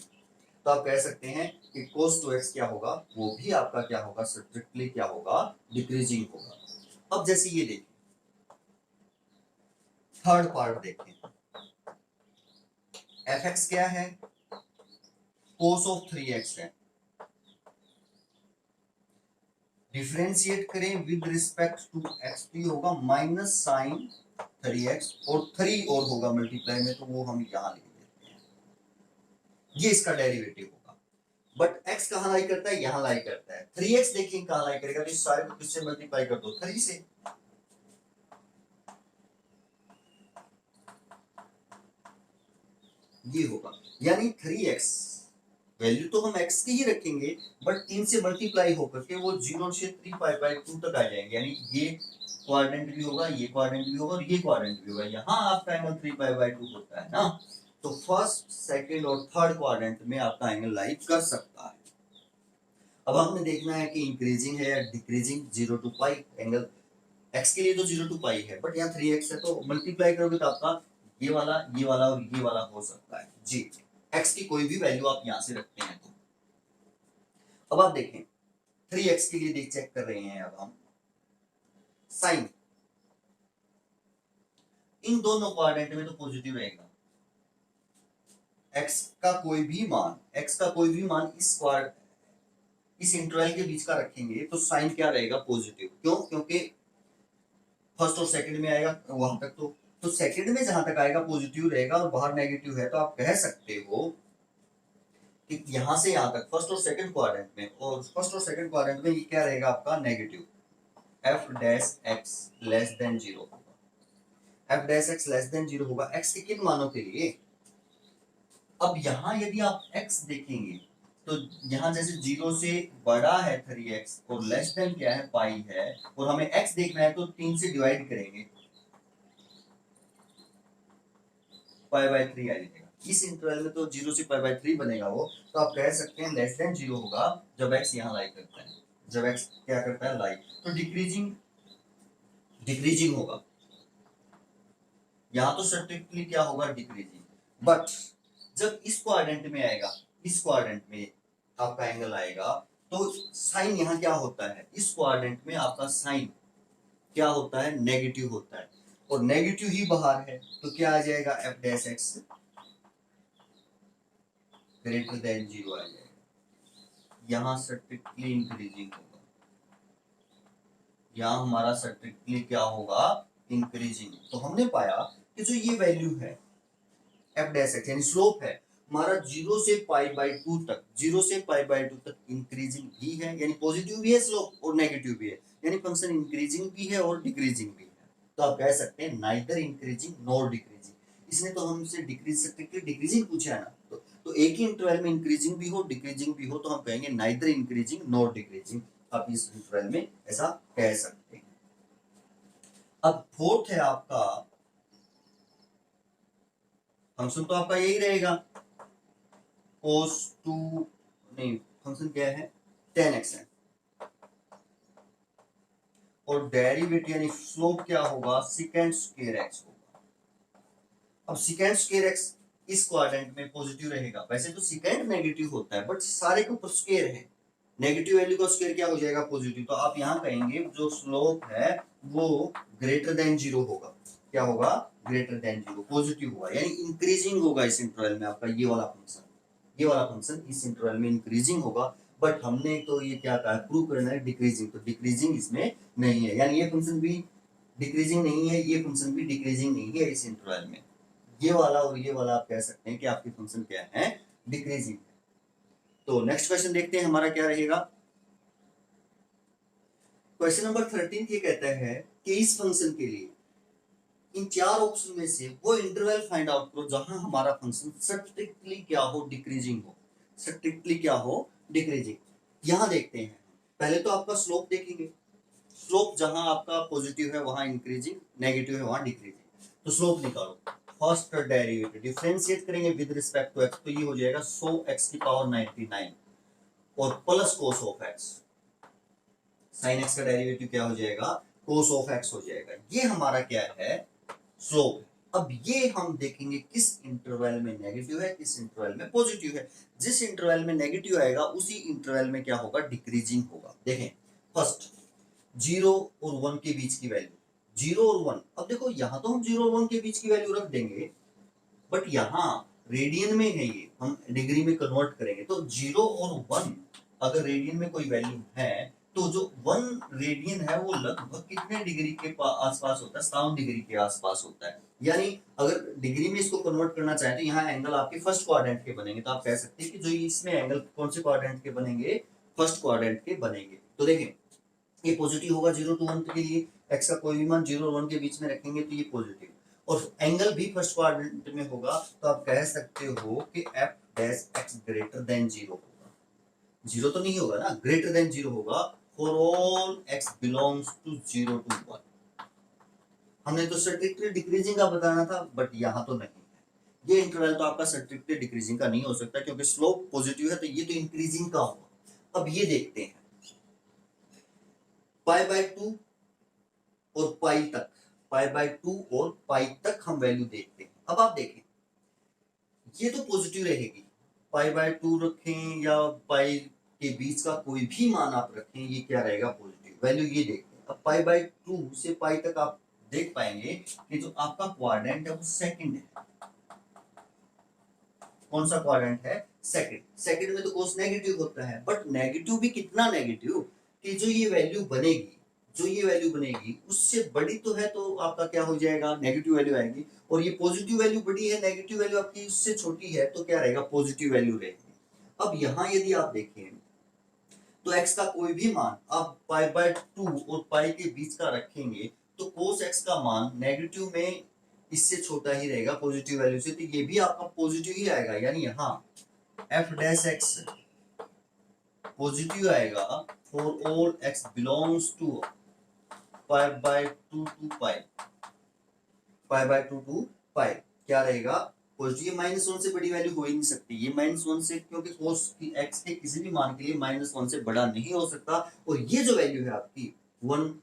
तो आप कह सकते हैं कि cos 2x क्या होगा, वो भी आपका क्या होगा, स्ट्रिक्टली क्या होगा, डिक्रीजिंग होगा। अब जैसे ये देखिए थर्ड पार्ट देखें, fx क्या है, cos ऑफ 3x है, डिफरेंशिएट करें विद रिस्पेक्ट टू x, तो ये होगा माइनस साइन 3x, और 3 और होगा मल्टीप्लाई में, तो वो हम यहाँ लिख देते हैं, ये इसका डेरिवेटिव होगा। बट x कहां लाई करता है, यहां लाई करता है। 3x देखिए कहां लाई करेगा, तो इस सारे को किससे मल्टीप्लाई कर दो, 3 से, ये होगा, यानी 3x वैल्यू तो हम x की ही रखेंगे, बट 3 से मल्टीप्लाई होकर के वो 0 से 3π/2 तक आ जाएंगे, यानी ये क्वाड्रेंट भी होगा, ये क्वाड्रेंट भी होगा और ये क्वाड्रेंट भी होगा। यहाँ आपका एंगल 3π/2 होता है ना, तो फर्स्ट, सेकंड और थर्ड क्वाड्रेंट में आपका एंगल लाई कर सकता है। अब हमें देखना है कि इंक्रीजिंग है या डिक्रीजिंग। 0 to π एंगल x के लिए तो 0 to π है, बट यहाँ 3x है, तो मल्टीप्लाई करोगे तो आपका ये वाला और ये वाला हो सकता है जी। x की कोई भी वैल्यू आप यहाँ से रखते हैं तो। अब आप देखें 3x के लिए देख चेक कर रहे हैं अब हम साइन, इन दोनों क्वाड्रेंट में तो पॉजिटिव रहेगा। x का कोई भी मान इस इंटरवल के बीच का रखेंगे तो साइन क्या रहेगा, पॉजिटिव। क्यों? क्योंकि फर्स्ट और सेकंड में आएगा वहां तक, तो सेकंड में जहां तक आएगा पॉजिटिव रहेगा और बाहर नेगेटिव है, तो आप कह सकते हो कि यहां से यहां तक फर्स्ट और सेकंड क्वाड्रेंट में, और फर्स्ट और सेकंड क्वाड्रेंट में ये क्या रहेगा आपका, नेगेटिव। f'(x) लेस देन 0 होगा। f'(x) लेस देन 0 होगा x के किन मानों के लिए। अब यहां यदि आप x देखेंगे तो यहां जैसे 0 से बड़ा है 3x और लेस देन क्या है, पाई है, और हमें x देखना है तो 3 से डिवाइड करेंगे, π/3 आ जाएगा। इस इंटरवल में तो 0 से π/3 बनेगा वो, तो आप कह सकते हैं लेस देन 0 होगा जब x यहाँ लाई करता है, जब x क्या करता है, लाई, तो डिक्रीजिंग होगा। यहाँ तो स्ट्रिक्टली क्या होगा, डिक्रीजिंग। बट जब इस क्वाड्रेंट में आएगा, इस क्वाड्रेंट में आपका एंगल आएगा, तो साइन यहाँ क्या होता है, इस क्वाड्रेंट में आपका साइन क्या होता है, नेगेटिव होता है, और नेगेटिव ही बाहर है, तो क्या आ जाएगा, f'(x) ग्रेटर देन 0 आ जाएगा। यहाँ स्ट्रिक्टली इंक्रीजिंग होगा, यहाँ हमारा स्ट्रिक्टली क्या होगा, इंक्रीजिंग। तो हमने पाया कि जो ये वैल्यू है f'(x) यानी स्लोप है हमारा 0 से π/2 तक, 0 से π/2 तक इंक्रीजिंग भी है, यानी पॉजिटिव भी है स्लोप और नेगेटिव भी है, यानी फंक्शन इंक्रीजिंग भी है और डिक्रीजिंग भी है। तो आप कह सकते हैं नाइदर इंक्रीजिंग नॉर डिक्रीजिंग। इसने तो हमसे डिक्रीजिंग पूछा है ना, तो एक ही इंटरवल में इंक्रीजिंग भी हो डिक्रीजिंग भी हो तो हम कहेंगे नाइदर इंक्रीजिंग नॉर डिक्रीजिंग। आप इस इंटरवल में ऐसा कह सकते हैं। अब फोर्थ है आपका फंक्शन, तो आपका यही रहेगा cos 2, नहीं फंक्शन क्या है, tan x है, और डेरिवेटिव यानी स्लोप क्या होगा, secant square x होगा। अब secant square x इस क्वाड्रेंट में पॉजिटिव रहेगा, वैसे तो secant नेगेटिव होता है, बट सारे के ऊपर स्क्वायर है, नेगेटिव वैल्यू का स्क्वायर क्या हो जाएगा, पॉजिटिव। तो आप यहाँ कहेंगे जो स्लोप है वो ग्रेटर देन 0 होगा, क्या होगा, ग्रेटर देन 0, पॉजिटिव होगा, यानी इंक्रीजिंग होगा इस इंटरवल में आपका ये वाला फंक्शन इस इंटरवल में इंक्रीजिंग होगा। बट हमने तो ये क्या कहा, प्रूव करना है डिक्रीजिंग, तो डिक्रीजिंग इसमें नहीं है, यानी ये फंक्शन भी डिक्रीजिंग नहीं है, ये फंक्शन भी डिक्रीजिंग नहीं है इस इंटरवल में। ये वाला और ये वाला आप कह सकते हैं कि आपके फंक्शन क्या है, डिक्रीजिंग। तो नेक्स्ट क्वेश्चन देखते हैं हमारा क्या रहेगा। क्वेश्चन नंबर 13 ये कहता है कि इस फंक्शन के लिए इन चार ऑप्शन में से वो इंटरवल फाइंड आउट करो जहां हमारा फंक्शन स्ट्रिक्टली क्या हो, डिक्रीजिंग हो, स्ट्रिक्टली क्या हो, डिक्रीजिंग। यहां देखते हैं, पहले तो आपका स्लोप देखेंगे, स्लोप जहां आपका पॉजिटिव है वहां इंक्रीजिंग, नेगेटिव है वहां डिक्रीजिंग। तो स्लोप निकालो, फर्स्ट डेरिवेटिव डिफरेंशिएट करेंगे विद रिस्पेक्ट टू x, तो ये हो जाएगा 100x⁻99 और plus cos of x, sin x का डेरिवेटिव क्या हो जाएगा, cos ऑफ x हो जाएगा। ये हमारा क्या है, स्लोप। अब ये हम देखेंगे किस इंटरवल में नेगेटिव है, किस इंटरवल में पॉजिटिव है। जिस इंटरवल में नेगेटिव आएगा उसी इंटरवल में क्या होगा, डिक्रीजिंग होगा। देखें फर्स्ट 0 और 1 के बीच की वैल्यू, 0 और 1, अब देखो यहां तो हम 0 और 1 के बीच की वैल्यू रख देंगे, बट यहाँ रेडियन में है, ये हम डिग्री में कन्वर्ट करेंगे, तो 0 और 1 अगर रेडियन में कोई वैल्यू है तो जो 1 रेडियन है वो लगभग कितने डिग्री के आसपास होता है, 57 डिग्री के आसपास होता है। यानी अगर डिग्री में इसको कन्वर्ट करना चाहे तो यहाँ एंगल आपके फर्स्ट क्वाड्रेंट के बनेंगे, तो आप कह सकते हैं कि जो इसमें एंगल कौन से क्वाड्रेंट के बनेंगे, फर्स्ट क्वाड्रेंट के बनेंगे। तो देखें ये पॉजिटिव होगा 0 to 1 के लिए, x का कोई भी मान 0 और 1 के बीच में रखेंगे तो ये पॉजिटिव, और एंगल भी फर्स्ट क्वाड्रेंट में होगा, तो आप कह सकते हो कि F dash X greater than zero होगा। जीरो तो नहीं होगा ना, ग्रेटर देन जीरो होगा for all X belongs to 0 to 1। हमने तो स्ट्रिक्टली डिक्रीजिंग का बताना था, बट यहाँ तो नहीं है। ये इंटरवल तो आपका स्ट्रिक्टली डिक्रीजिंग का नहीं हो सकता, क्योंकि स्लोप पॉजिटिव है, तो ये तो इंक्रीजिंग का होगा। अब ये देखते हैं पाई बाय 2 और पाई तक, पाई बाय 2 और पाई तक हम वैल्यू देखते हैं। अब आप देखें ये तो पॉजिटिव रहेगी, पाई बाय 2 रखें या पाई के बीच का कोई भी मान आप रखें, ये क्या रहेगा, पॉजिटिव वैल्यू। ये देखते हैं अब पाई बाय 2 से पाई तक आप देख पाएंगे कि जो आपका क्वाड्रेंट है वो सेकंड है। कौन सा क्वाड्रेंट है, सेकंड। सेकंड में तो कोस नेगेटिव होता है, बट नेगेटिव भी कितना नेगेटिव कि जो ये वैल्यू बनेगी, जो ये वैल्यू बनेगी उससे बड़ी तो है, तो आपका क्या हो जाएगा, नेगेटिव वैल्यू आएगी। और ये पॉजिटिव वैल्यू बड़ी है, नेगेटिव वैल्यू आपकी उससे छोटी है, तो क्या रहेगा, पॉजिटिव वैल्यू रहेगी। अब यहाँ यदि आप देखें तो x का कोई भी मान आप पाई बाय 2 और पाई के बीच का रखेंगे, तो कोस x का मान नेगेटिव में इससे छोटा ही रहेगा पॉजिटिव वैल्यू से, तो ये भी आपका पॉजिटिव ही आएगा। यानी यहाँ f डैश x पॉजिटिव आएगा for all x belongs to pi by 2 to pi, pi by 2 to pi क्या रहेगा, पॉजिटिव। ये -1 से बड़ी वैल्यू हो ही नहीं सकती, ये -1 से, क्योंकि कोस की x के किसी भी मान के लिए -1 से बड़ा नहीं हो सकता। और ये जो वैल्यू है आपकी 1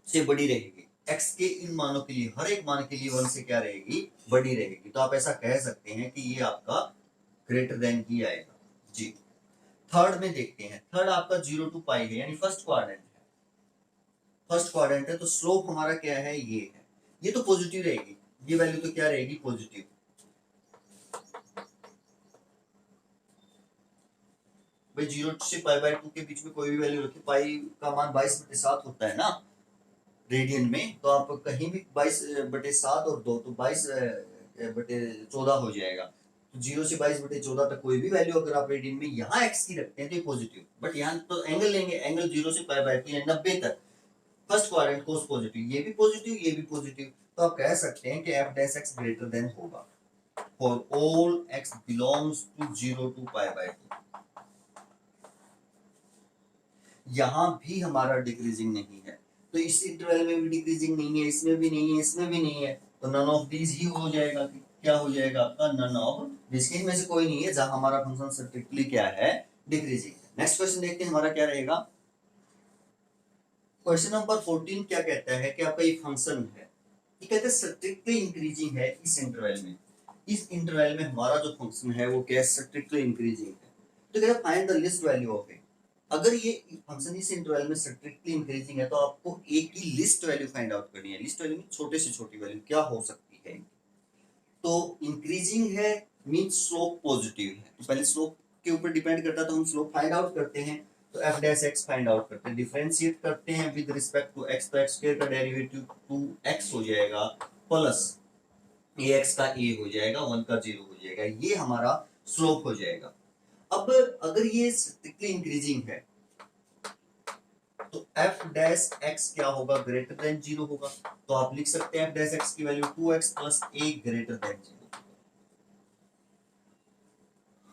से बड़ी रहेगी, x के इन मानों के लिए, हर एक मान के लिए 1 से क्या रहेगी, बड़ी रहेगी। तो आप ऐसा कह सकते हैं कि ये आपका ग्रेटर देन ही आएगा जी। थर्ड में देखते हैं, थर्ड आपका 0 to पाई है, यानी फर्स्ट क्वाड्रेंट है, फर्स्ट क्वाड्रेंट है, तो स्लोप हमारा क्या है, ये है। ये तो पॉजिटिव रहेगी, ये वैल्यू तो क्या रहेगी, पॉजिटिव। भाई 0 से पाई बाय 2 के बीच में कोई भी वैल्यू रखिए, पाई का मान 22/7 होता है ना रेडियन में, तो आप कहीं भी 22/7 और 2 तो 22/14 हो जाएगा। तो 0 से 22/14 तक कोई भी वैल्यू अगर आप रेडियन में यहाँ x की रखते हैं तो ये पॉजिटिव, बट यहाँ तो एंगल लेंगे, एंगल 0 से पाई बाय 2 यानी 90 तक, फर्स्ट क्वाड्रेंट कोस पॉजिटिव, ये भी पॉजिटिव, ये भी पॉजिटिव। तो आप कह सकते हैं कि f dash x greater than होगा for all x belongs to 0 to pi by 2। यहां भी हमारा डिक्रीजिंग नहीं है, तो इस इंटरवल में भी डिक्रीजिंग नहीं है, इसमें भी नहीं है, इसमें भी नहीं है, तो नन ऑफ दीज ही हो जाएगा। क्या हो जाएगा आपका, नन ऑफ दिस, में से कोई नहीं है जहां हमारा फंक्शन स्ट्रिक्टली क्या है, डिक्रीजिंग। नेक्स्ट क्वेश्चन देखते हैं हमारा क्या रहेगा। क्वेश्चन नंबर 14 क्या कहता है कि आपका ये फंक्शन है, ये कहते हैं स्ट्रिक्टली इंक्रीजिंग है इस इंटरवल में। इस इंटरवल में हमारा जो फंक्शन है वो क्या, स्ट्रिक्टली इंक्रीजिंग है। तो कहता है find the least value of A. अगर ये फंक्शन इस इंटरवल में स्ट्रिक्टली इंक्रीजिंग है, तो आपको a की लिस्ट वैल्यू फाइंड आउट करनी है। लिस्ट वैल्यू में छोटे से छोटी वैल्यू क्या हो सकती है, तो इंक्रीजिंग है मींस स्लोप पॉजिटिव है, तो पहले स्लोप के ऊपर डिपेंड करता है, तो हम स्लोप फाइंड आउट करते हैं। तो f dash x find out करते हैं, डिफरेंशिएट करते हैं विद रिस्पेक्ट टू x, तो x स्क्वायर का डेरिवेटिव 2x हो जाएगा, प्लस ax का a हो जाएगा, 1 का 0 हो जाएगा, ये हमारा स्लोप हो जाएगा। अब अगर ये स्ट्रिक्टली इंक्रीजिंग है तो f डैश x क्या होगा, ग्रेटर देन 0 होगा। तो आप लिख सकते हैं f डैश x की value 2x plus a greater than 0।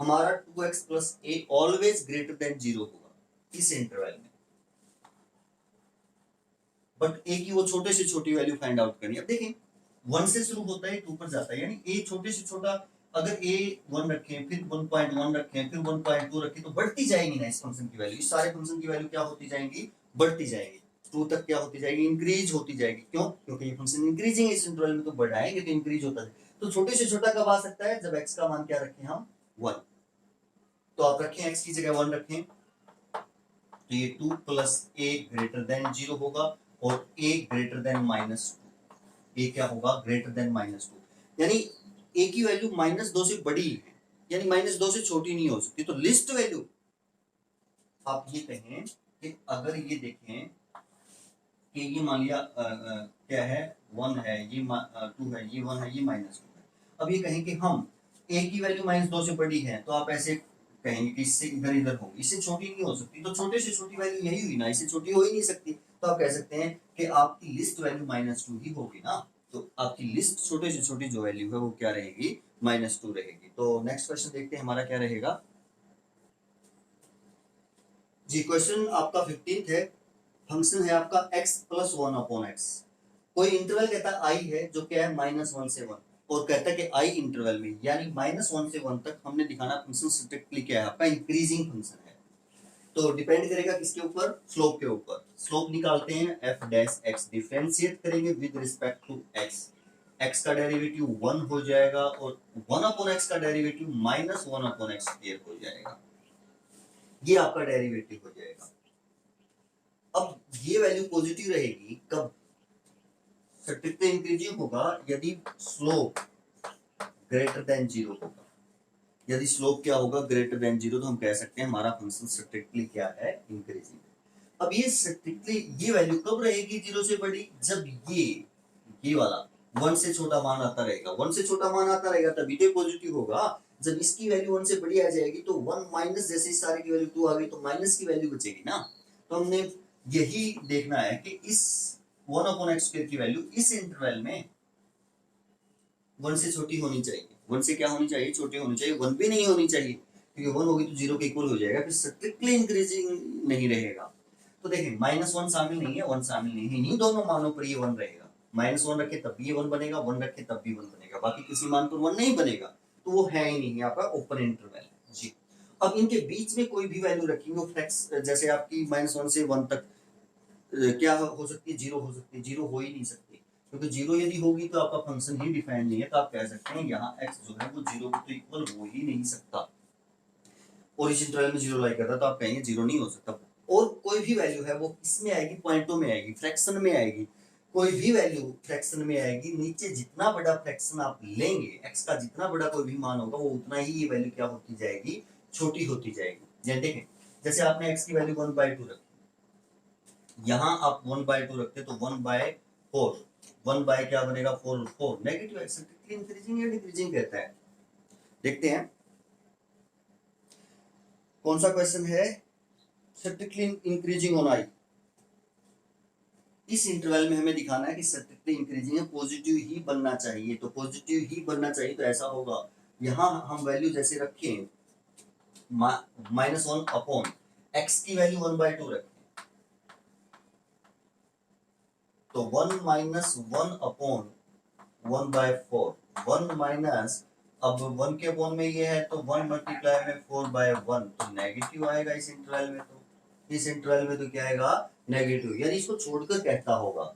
हमारा 2x plus a always greater than 0 होगा इस इंटरवल में, बट a की वो छोटे से छोटी वैल्यू फाइंड आउट करनी है। अब देखें 1 से शुरू होता है 2 पर जाता है, यानी a छोटे से छोटा, अगर a 1 रखें, फिर 1.1 रखें, फिर 1.2 रखें, तो बढ़ती जाएगी ना इस फंक्शन की वैल्यू, इस सारे फंक्शन की वैल्यू क्या होती जाएंगी, बढ़ती जाएगी। 2 तक क्या होती जाएगी, इंक्रीज होती जाएगी। क्यों, क्योंकि ये फंक्शन इंक्रीजिंग इस इंटरवल में, तो बढ़ाएंगे तो इंक्रीज होता है। तो छोटे से छोटा कब आ सकता है, जब x का मान क्या रखें हम, 1। तो आप रखें x की जगह 1 रखें, तो ये 2 प्लस a ग्रेटर देन 0 होगा, और a ग्रेटर देन -2, a क्या होगा, ग्रेटर देन -2, यानी a की वैल्यू -2 से बड़ी है, यानी -2 से छोटी नहीं हो सकती। तो लिस्ट वैल्यू आप ये कहें कि अगर ये देखें कि ये मान लिया क्या है, 1 है, ये 2 है, ये 1 है, ये -2 है। अब ये कहें कि हम a की वैल्यू -2 से बड़ी है, तो आप ऐसे कहेंगे कि इससे इधर इधर होगी, इससे छोटी नहीं हो सकती। तो छोटे से छोटी वैल्यू यही हुई ना, इससे छोटी हो ही नहीं सकती। तो आप कह सकते हैं कि आपकी लिस्ट वैल्यू -2 ही होगी ना, तो आपकी लिस्ट छोटे से छोटी जो वैल्यू है वो क्या रहेगी, -2 रहेगी। तो नेक्स्ट क्वेश्चन देखते हैं हमारा क्या रहेगा जी। क्वेश्चन आपका 15 है। फंक्शन है आपका x + 1/x। कोई इंटरवल कहता है i है जो क्या है -1 से 1, और कहता है कि i इंटरवल में यानी -1 से 1 तक हमने दिखाना फंक्शन स्ट्रिक्टली क्या है आपका इंक्रीजिंग फंक्शन है। तो डिपेंड करेगा किसके ऊपर, स्लोप के ऊपर। स्लोप निकालते हैं f' डिफरेंशिएट करेंगे with respect to x। x का डेरिवेटिव 1 हो जाएगा और 1/x का डेरिवेटिव -1/x² हो जाएगा। ये आपका डेरिवेटिव हो जाएगा। अब ये वैल्यू पॉजिटिव रहेगी कब, स्ट्रिक्टली इंक्रीजिंग होगा यदि स्लोप ग्रेटर देन 0 होगा। यदि स्लोप क्या होगा, ग्रेटर देन 0, तो हम कह सकते हैं हमारा फंक्शन स्ट्रिक्टली क्या है, इंक्रीजिंग। अब ये स्ट्रिक्टली ये वैल्यू कब रहेगी 0 से बड़ी, जब ये वाला 1 से छोटा मान आता रहेगा। 1 से छोटा मान आता रहेगा तभी तो पॉजिटिव होगा। जब इसकी वैल्यू 1 से बड़ी आ जाएगी तो 1 माइनस, जैसे इस सारे की वैल्यू 2 आ गई तो माइनस की वैल्यू बचेगी ना। तो हमने यही देखना है कि इस 1/x² की वैल्यू इस इंटरवल में 1 से छोटी होनी चाहिए। 1 से क्या होनी चाहिए, छोटी होनी चाहिए। 1 भी नहीं होनी चाहिए, क्योंकि 1 होगी तो 0 के इक्वल हो जाएगा, फिर स्ट्रिक्टली इंक्रीजिंग नहीं रहेगा। तो देखिए -1 शामिल नहीं है, 1 शामिल नहीं है, इन्हीं दोनों मानों पर ये 1 रहेगा। -1 रखे तब भी ये 1 बनेगा, 1 रखे तब भी 1 बनेगा, बाकी किसी मान पर 1 नहीं बनेगा। तो वो है ही नहीं, आपका ओपन इंटरवल जी। अब इनके बीच में कोई भी वैल्यू रखेंगे फ्लेक्स, जैसे आपकी -1 से 1 तक क्या हो सकती है, 0 हो सकती है। 0 हो ही नहीं सकती, क्योंकि 0 यदि होगी तो आपका फंक्शन ही डिफाइन नहीं है। तो आप कह सकते हैं यहाँ x जो है वो 0 को तो इक्वल हो ही नहीं सकता, और इस इंटरवल में 0 लाई करता तो आप कहेंगे 0 नहीं हो सकता। और कोई भी वैल्यू है वो किसमें आएगी, पॉइंटों में आएगी, फ्रैक्शन में आएगी। कोई भी वैल्यू फ्रैक्शन में आएगी, नीचे जितना बड़ा फ्रैक्शन आप लेंगे, x का जितना बड़ा कोई भी मान होगा वो उतना ही ये वैल्यू क्या होती जाएगी, छोटी होती जाएगी। जैसे देखें, जैसे आपने x की वैल्यू 1/2 रखी, यहाँ आप 1/2 रखते तो 1/4, 1 बाय क्या बनेगा 4 नेगेटिव है। इंक्रीजिंग या डिक्रीजिंग कहता है। देखते हैं कौन सा क्वेश्चन है, स्ट्रिक्टली इंक्रीजिंग ऑन i। इस इंटरवल में हमें दिखाना है कि स्ट्रिक्टली इंक्रीजिंग है, पॉजिटिव ही बनना चाहिए। तो पॉजिटिव ही बनना चाहिए तो ऐसा होगा, यहाँ हम वैल्यू जैसे रखें -1/x की वैल्यू 1/2 रखें, तो 1 - 1/1/4, 1 माइनस, अब 1 के अपॉन में ये है तो 1 मल्टीप्लाई में 4/1, तो नेगेटिव आएगा इस इंटरवल में। तो इस इंटरवल में तो क्या आएगा, नेगेटिव, यानी इसको छोड़कर कहता होगा।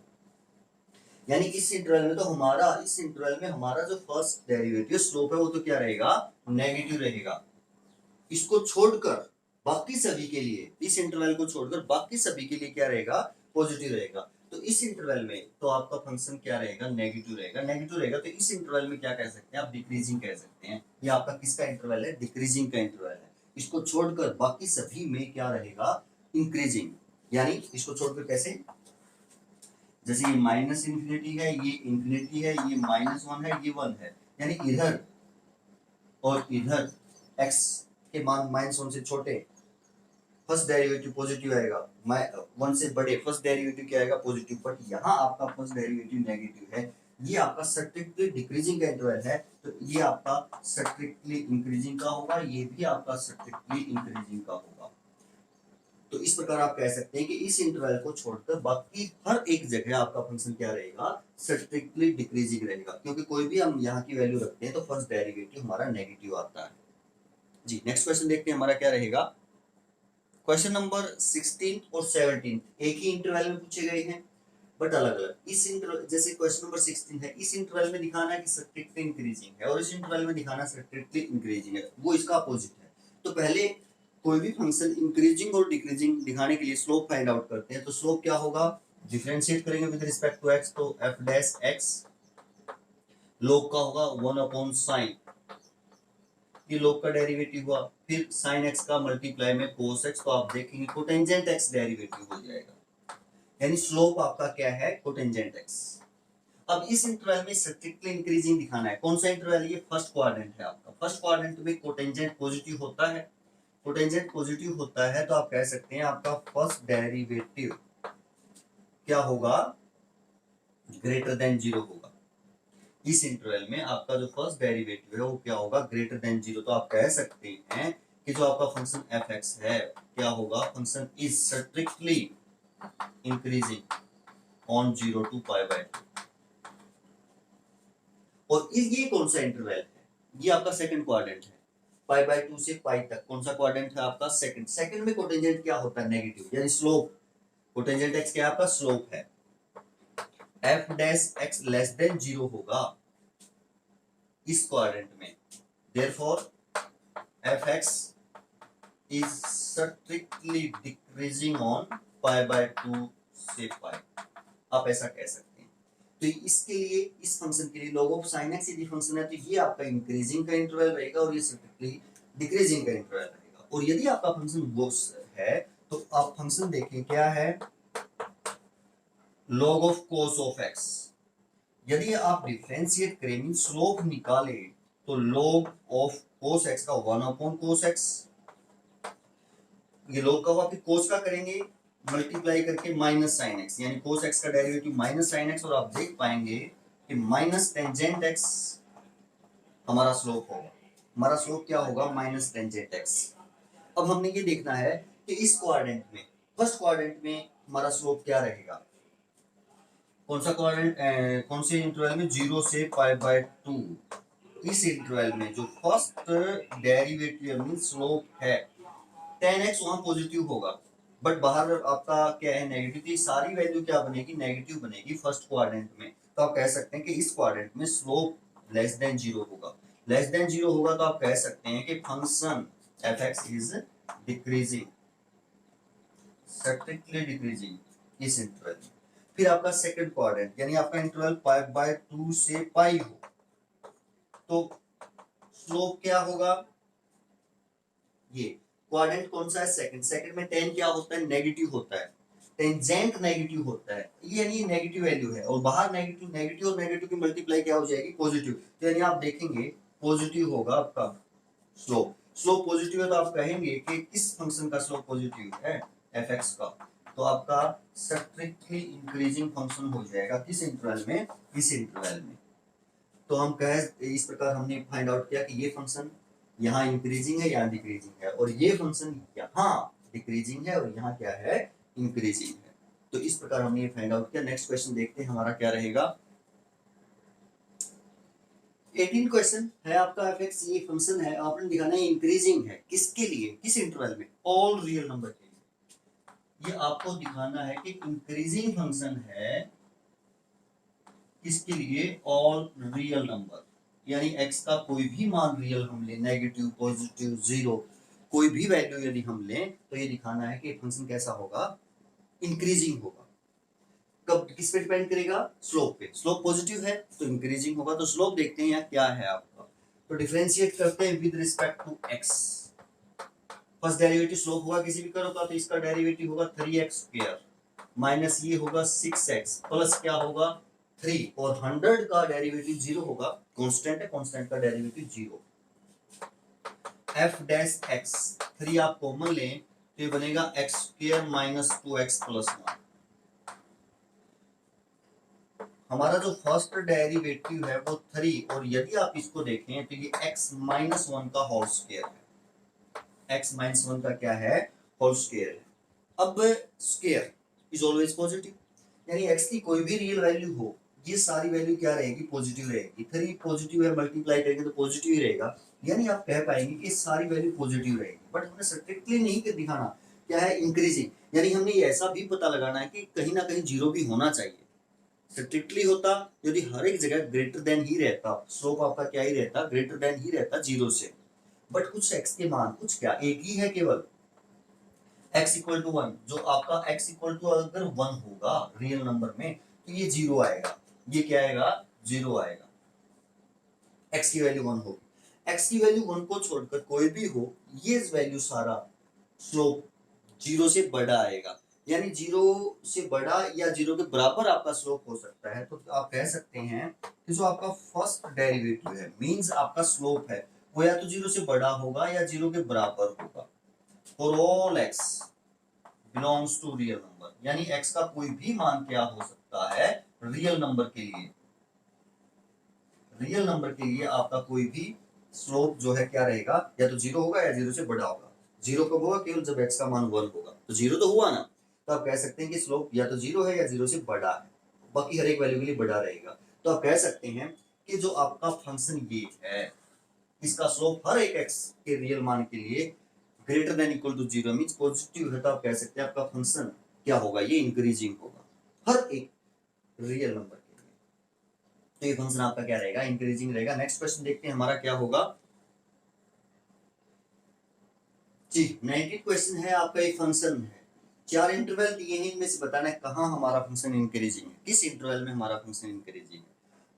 यानी इस इंटरवल में तो हमारा, इस इंटरवल में हमारा जो फर्स्ट डेरिवेटिव स्लोप है वो तो क्या रहेगा, नेगेटिव रहेगा। इसको छोड़कर बाकी सभी के लिए, इस इंटरवल को छोड़कर बाकी सभी के लिए क्या रहेगा, पॉजिटिव रहेगा। तो इस इंटरवल में तो आपका फंक्शन क्या रहेगा, नेगेटिव रहेगा। नेगेटिव रहेगा तो इस इंटरवल में क्या कह सकते हैं आप, डिक्रीजिंग कह सकते हैं। ये आपका किसका इंटरवल है, डिक्रीजिंग का इंटरवल है। इसको छोड़कर बाकी सभी में क्या रहेगा, इंक्रीजिंग। यानी इसको छोड़कर कैसे, जैसे ये -इन्फिनिटी है, ये इन्फिनिटी है, ये -1 है, ये 1 है, यानी इधर और इधर x के मान -1 से छोटे, फर्स्ट डेरिवेटिव पॉजिटिव आएगा। 1 से बड़े फर्स्ट डेरिवेटिव क्या आएगा, पॉजिटिव। बट यहाँ आपका फर्स्ट डेरिवेटिव नेगेटिव है। ये आपका स्ट्रिक्टली डिक्रीजिंग का इंटरवल है, तो ये आपका स्ट्रिक्टली इंक्रीजिंग का होगा, ये भी आपका स्ट्रिक्टली इंक्रीजिंग का होगा। तो इस प्रकार आप कह सकते हैं कि इस इंटरवल को छोड़कर बाकी हर एक जगह आपका फंक्शन क्या रहेगा, स्ट्रिक्टली डिक्रीजिंग रहेगा, क्योंकि कोई भी हम यहाँ की वैल्यू रखते हैं तो फर्स्ट डेरिवेटिव हमारा नेगेटिव आता है जी। नेक्स्ट क्वेश्चन देखते हैं हमारा क्या रहेगा। क्वेश्चन नंबर 16 और 17 एक ही इंटरवल में पूछे गए हैं, बट अलग अलग। इस इंटरवल, जैसे क्वेश्चन नंबर 16 है, इस इंटरवल में दिखाना है कि स्ट्रिक्टली इंक्रीजिंग है, और इस इंटरवल में दिखाना स्ट्रिक्टली इंक्रीजिंग है, वो इसका अपोजिट है। तो पहले कोई भी फंक्शन इंक्रीजिंग और डिक्रीजिंग दिखाने के लिए स्लोप फाइंड आउट करते हैं। तो स्लोप क्या होगा, डिफरेंशिएट करेंगे विद रिस्पेक्ट टू x, तो f' लोग का होगा 1/sin, ये लोग का डेरिवेटिव हुआ, फिर sin x का मल्टीप्लाई में cos x, तो आप देखेंगे कोटेंजेंट x डेरिवेटिव हो जाएगा। यानी स्लोप आपका क्या है, कोटेंजेंट x। अब इस इंटरवल में स्ट्रिक्टली इंक्रीजिंग दिखाना है। कौन सा इंटरवल, ये फर्स्ट क्वाड्रेंट है आपका। फर्स्ट क्वाड्रेंट में कोटेंजेंट पॉजिटिव होता है, कोटेंजेंट पॉजिटिव होता है, तो आप कह सकते हैं आपका फर्स्ट डेरिवेटिव क्या होगा, ग्रेटर देन 0 होगा। इस इंटरवल में आपका जो फर्स्ट डेरिवेटिव है वो क्या होगा, ग्रेटर देन 0। तो आप कह सकते हैं कि जो आपका फंक्शन एफ एक्स है क्या होगा, function is strictly increasing on 0 to π/2। और ये कौन सा इंटरवल है, ये आपका सेकंड क्वाड्रेंट है, π/2 से पाई तक। कौन सा क्वाड्रेंट है आपका, सेकंड। सेकंड में कोटेंजेंट क्या होता है, नेगेटिव, यानी स्लोप। कोटेंजेंट एक्स क्या है आपका, स्लोप है। F dash X less than 0 होगा इस क्वाड्रेंट में, therefore F X is strictly decreasing on π/2 से पाई। आप ऐसा कह सकते हैं। तो इसके लिए, इस फंक्शन के लिए log ऑफ sin x यदि फंक्शन है तो ये आपका इंक्रीजिंग का इंटरवल रहेगा और ये स्ट्रिक्टली डिक्रीजिंग का इंटरवल रहेगा। और यदि आपका फंक्शन बोस है तो आप फंक्शन देखें क्या है, log of cos of x। यदि आप डिफरेंशिएट करें, मीन स्लोप निकाले, तो log ऑफ cos x का 1/cos x, ये log का आप cos का करेंगे मल्टीप्लाई करके माइनस साइन एक्स, यानी cos x का डेरिवेटिव माइनस साइन एक्स। और आप देख पाएंगे कि माइनस टेंजेंट एक्स हमारा स्लोप होगा। हमारा स्लोप क्या होगा, माइनस टेंजेंट एक्स। अब हमने ये देखना है कि इस क्वाड्रेंट में, फर्स्ट क्वाड्रेंट में हमारा स्लोप क्या रहेगा। कौन सा क्वाड्रेंट, कौन से इंटरवल में, 0 से π/2। इस इंटरवल में जो फर्स्ट डेरिवेटिव मीन स्लोप है 10x, वहां पॉजिटिव होगा, बट बाहर आपका क्या है, नेगेटिव। तो सारी वैल्यू क्या बनेगी, नेगेटिव बनेगी फर्स्ट क्वाड्रेंट में। तो आप कह सकते हैं कि इस क्वाड्रेंट में स्लोप लेस देन 0 होगा। लेस देन 0 होगा तो आप कह सकते हैं कि function F X is decreasing, strictly decreasing इस इंटरवल में। फिर आपका सेकंड क्वाड्रेंट, यानी आपका इंटरवल π/2 से पाई हो, तो स्लोप क्या होगा, ये क्वाड्रेंट कौन सा है, सेकंड। सेकंड में टेन क्या होता है, नेगेटिव होता है, टेंजेंट नेगेटिव होता है, यानी नेगेटिव वैल्यू है। और बाहर नेगेटिव, नेगेटिव और नेगेटिव की मल्टीप्लाई क्या हो जाएगी, पॉजिटिव। तो यानी आप देखेंगे पॉजिटिव होगा आपका स्लोप। स्लोप पॉजिटिव है तो आप कहेंगे कि किस फंक्शन का स्लोप पॉजिटिव है, एफ एक्स का। तो आपका स्ट्रिक्टली इंक्रीजिंग फंक्शन हो जाएगा किस इंटरवल में, इस इंटरवल में। तो हम कह, इस प्रकार हमने फाइंड आउट किया कि ये फंक्शन यहाँ इंक्रीजिंग है, यहाँ डिक्रीजिंग है, और ये फंक्शन यहाँ डिक्रीजिंग है और यहाँ क्या है, इंक्रीजिंग है। तो इस प्रकार हमने ये फाइंड आउट किया। नेक्स्ट क्वेश्चन देखते हैं हमारा क्या रहेगा। 18 क्वेश्चन है आपका, एफ एक्स ये फंक्शन है, आपने दिखाना है इंक्रीजिंग है, किसके लिए, किस इंटरवल में, ऑल रियल नंबर के लिए। ये आपको दिखाना है कि इंक्रीजिंग फंक्शन है किसके लिए, ऑल रियल नंबर, यानी x का कोई भी मान रियल हम लें, नेगेटिव, पॉजिटिव, 0, कोई भी वैल्यू यदि हम लें, तो ये दिखाना है कि फंक्शन कैसा होगा, इंक्रीजिंग होगा। कब, किस पे डिपेंड करेगा, स्लोप पे। स्लोप पॉजिटिव है तो इंक्रीजिंग होगा। तो स्लोप देखते हैं यहाँ क्या है आपका, तो डिफरेंशिएट करते हैं with respect to x। First derivative slope होगा किसी भी कर्व का, तो इसका डेरिवेटिव होगा 3x² माइनस ये होगा 6x प्लस क्या होगा 3, और 100 का डेरिवेटिव 0 होगा, कांस्टेंट है, कांस्टेंट का डेरिवेटिव 0। f डैश x 3 आप कॉमन लें तो ये बनेगा x² माइनस 2x प्लस 1। हमारा जो फर्स्ट डेरिवेटिव है वो 3, और यदि आप इसको देखें तो ये x माइनस 1 का होल स्क्वायर है। x माइनस 1 का क्या है, होल स्क्वायर है। अब स्क्वायर इज ऑलवेज पॉजिटिव, यानी x की कोई भी रियल वैल्यू हो, ये सारी वैल्यू क्या रहेगी, पॉजिटिव रहेगी। 3 पॉजिटिव है, मल्टीप्लाई करेंगे तो पॉजिटिव ही रहेगा, यानी आप कह पाएंगे कि सारी वैल्यू पॉजिटिव रहेगी। बट हमने स्ट्रिक्टली नहीं कर दिखाना क्या है, इंक्रीजिंग, यानी हमने ये ऐसा भी पता लगाना है कि कहीं ना कहीं 0 भी होना चाहिए। स्ट्रिक्टली होता यदि हर एक जगह ग्रेटर देन ही रहता, स्लोप आपका क्या ही रहता, ग्रेटर देन ही रहता 0 से। बट कुछ x के मान, कुछ क्या, एक ही है केवल, x इक्वल टू 1। जो आपका x इक्वल टू अगर 1 होगा रियल नंबर में तो ये 0 आएगा, ये क्या आएगा, 0 आएगा। x की वैल्यू 1 होगी, x की वैल्यू 1 को छोड़कर कोई भी हो, ये वैल्यू सारा स्लोप 0 से बड़ा आएगा, यानी 0 से बड़ा या 0 के बराबर आपका स्लोप हो सकता है। तो आप कह सकते हैं कि जो आपका फर्स्ट डेरिवेटिव है, मींस आपका स्लोप है, वो या तो 0 से बड़ा होगा या 0 के बराबर होगा। For all x belongs to real number, यानी x का कोई भी मान क्या हो सकता है, रियल नंबर के लिए। रियल नंबर के लिए आपका कोई भी स्लोप जो है क्या रहेगा, या तो जीरो होगा या जीरो से बड़ा होगा। जीरो कब होगा, केवल जब x का मान 1 होगा। तो जीरो तो हुआ ना, तो आप कह सकते हैं कि स्लोप या तो जीरो है या जीरो से बड़ा है, बाकी हर एक वैल्यू के लिए बड़ा रहेगा। तो आप कह सकते हैं कि जो आपका फंक्शन ये है, इसका स्लोप हर एक x के रियल मान के लिए greater than equal to zero means positive है। तो आप कह सकते हैं आपका फंक्शन क्या होगा, ये इंक्रीजिंग होगा हर एक रियल नंबर के लिए। तो ये फंक्शन आपका क्या रहेगा, इंक्रीजिंग रहेगा। नेक्स्ट क्वेश्चन देखते हैं हमारा क्या होगा जी। 19 क्वेश्चन है आपका, एक फंक्शन है, 4 इंटरवल दिए हैं, इनमें से बताना है कहां हमारा फंक्शन इंक्रीजिंग है, किस इंटरवल में हमारा फंक्शन इंक्रीजिंग है।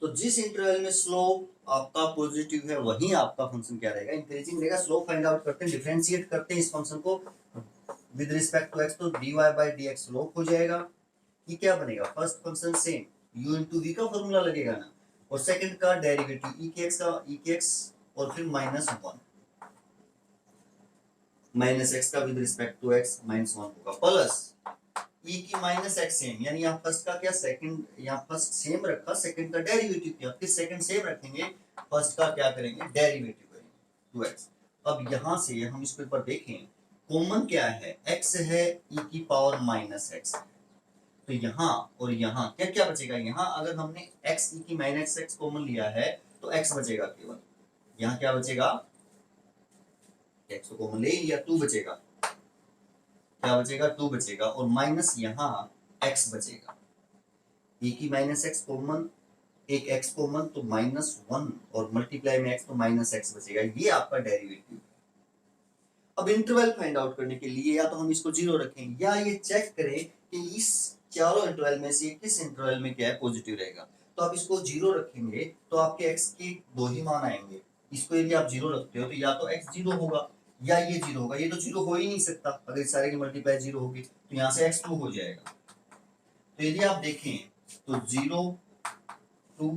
तो जिस इंटरवल में स्लोप आपका पॉजिटिव है वहीं आपका फंक्शन क्या रहेगा, इंक्रीजिंग रहेगा। स्लोप फाइंड आउट करते हैं, डिफरेंशिएट करते हैं इस फंक्शन को विद रिस्पेक्ट टू x, तो dy by dx स्लोप हो जाएगा। ये क्या बनेगा, first function same u into v का फॉर्मूला लगेगा ना, और सेकंड का डेरिवेटिव e के x का e के x और फिर -1 माइनस एक्स का विद रिस्पेक्ट टू एक्स -1 होगा, प्लस e की माइनस एक्स सेम, यानी यहाँ फर्स्ट का क्या सेकंड, यहाँ फर्स्ट सेम रखा, सेकंड का डेरिवेटिव किया, फिर सेकंड सेम रखेंगे, फर्स्ट का क्या करेंगे डेरिवेटिव करेंगे 2x। अब यहाँ से हम इसके ऊपर देखें कॉमन क्या है, x है e की पावर -x, तो यहाँ और यहाँ क्या क्या बचेगा, यहाँ अगर हमने x e की -x कॉमन लिया है तो x बचेगा केवल, यहाँ क्या बचेगा x को कॉमन ले लिया 2 बचेगा, क्या बचेगा 2 बचेगा, और माइनस यहाँ x बचेगा, e की -x कॉमन, एक x कॉमन तो -1 और मल्टीप्लाई में x तो -x बचेगा, ये आपका डेरिवेटिव। अब इंटरवल फाइंड आउट करने के लिए या तो हम इसको जीरो रखें या ये चेक करें कि इस चारों इंटरवल में से किस इंटरवल में क्या है पॉजिटिव रहेगा। तो आप इसको जीरो रखेंगे तो आपके x के दो ही मान आएंगे, इसको यदि आप जीरो रखते हो तो या तो x जीरो होगा या ये जीरो होगा, ये तो जीरो हो ही नहीं सकता, अगर सारे की मल्टीप्लाई जीरो होगी तो यहाँ से x2 हो जाएगा। तो यदि आप देखें तो 0 2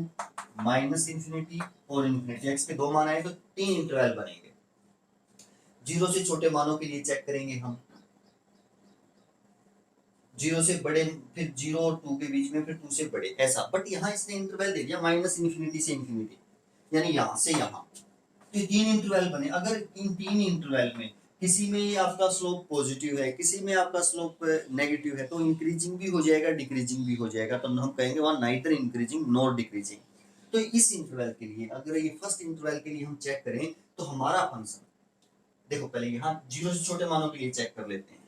-इंफिनिटी और इंफिनिटी, x के दो मान आए तो 3 इंटरवल बनेंगे। जीरो से छोटे मानों के लिए चेक करेंगे हम, जीरो से बड़े, फिर 0 और 2 के बीच में, फिर 2 से बड़े, ऐसा। बट यहाँ इसने इंटरवल दे दिया -इंफिनिटी से इंफिनिटी, यानी यहाँ से यहाँ, तो 3 इंटरवल बने। अगर इन 3 इंटरवल में किसी में आपका स्लोप पॉजिटिव है, किसी में आपका स्लोप नेगेटिव है, तो इंक्रीजिंग भी हो जाएगा डिक्रीजिंग भी हो जाएगा, तो हम कहेंगे वहां नाइदर इंक्रीजिंग नॉर डिक्रीजिंग। तो इस इंटरवल के लिए, अगर ये फर्स्ट इंटरवल के लिए हम चेक करें तो हमारा फंक्शन देखो, पहले यहाँ 0 से छोटे मानों के लिए चेक कर लेते हैं।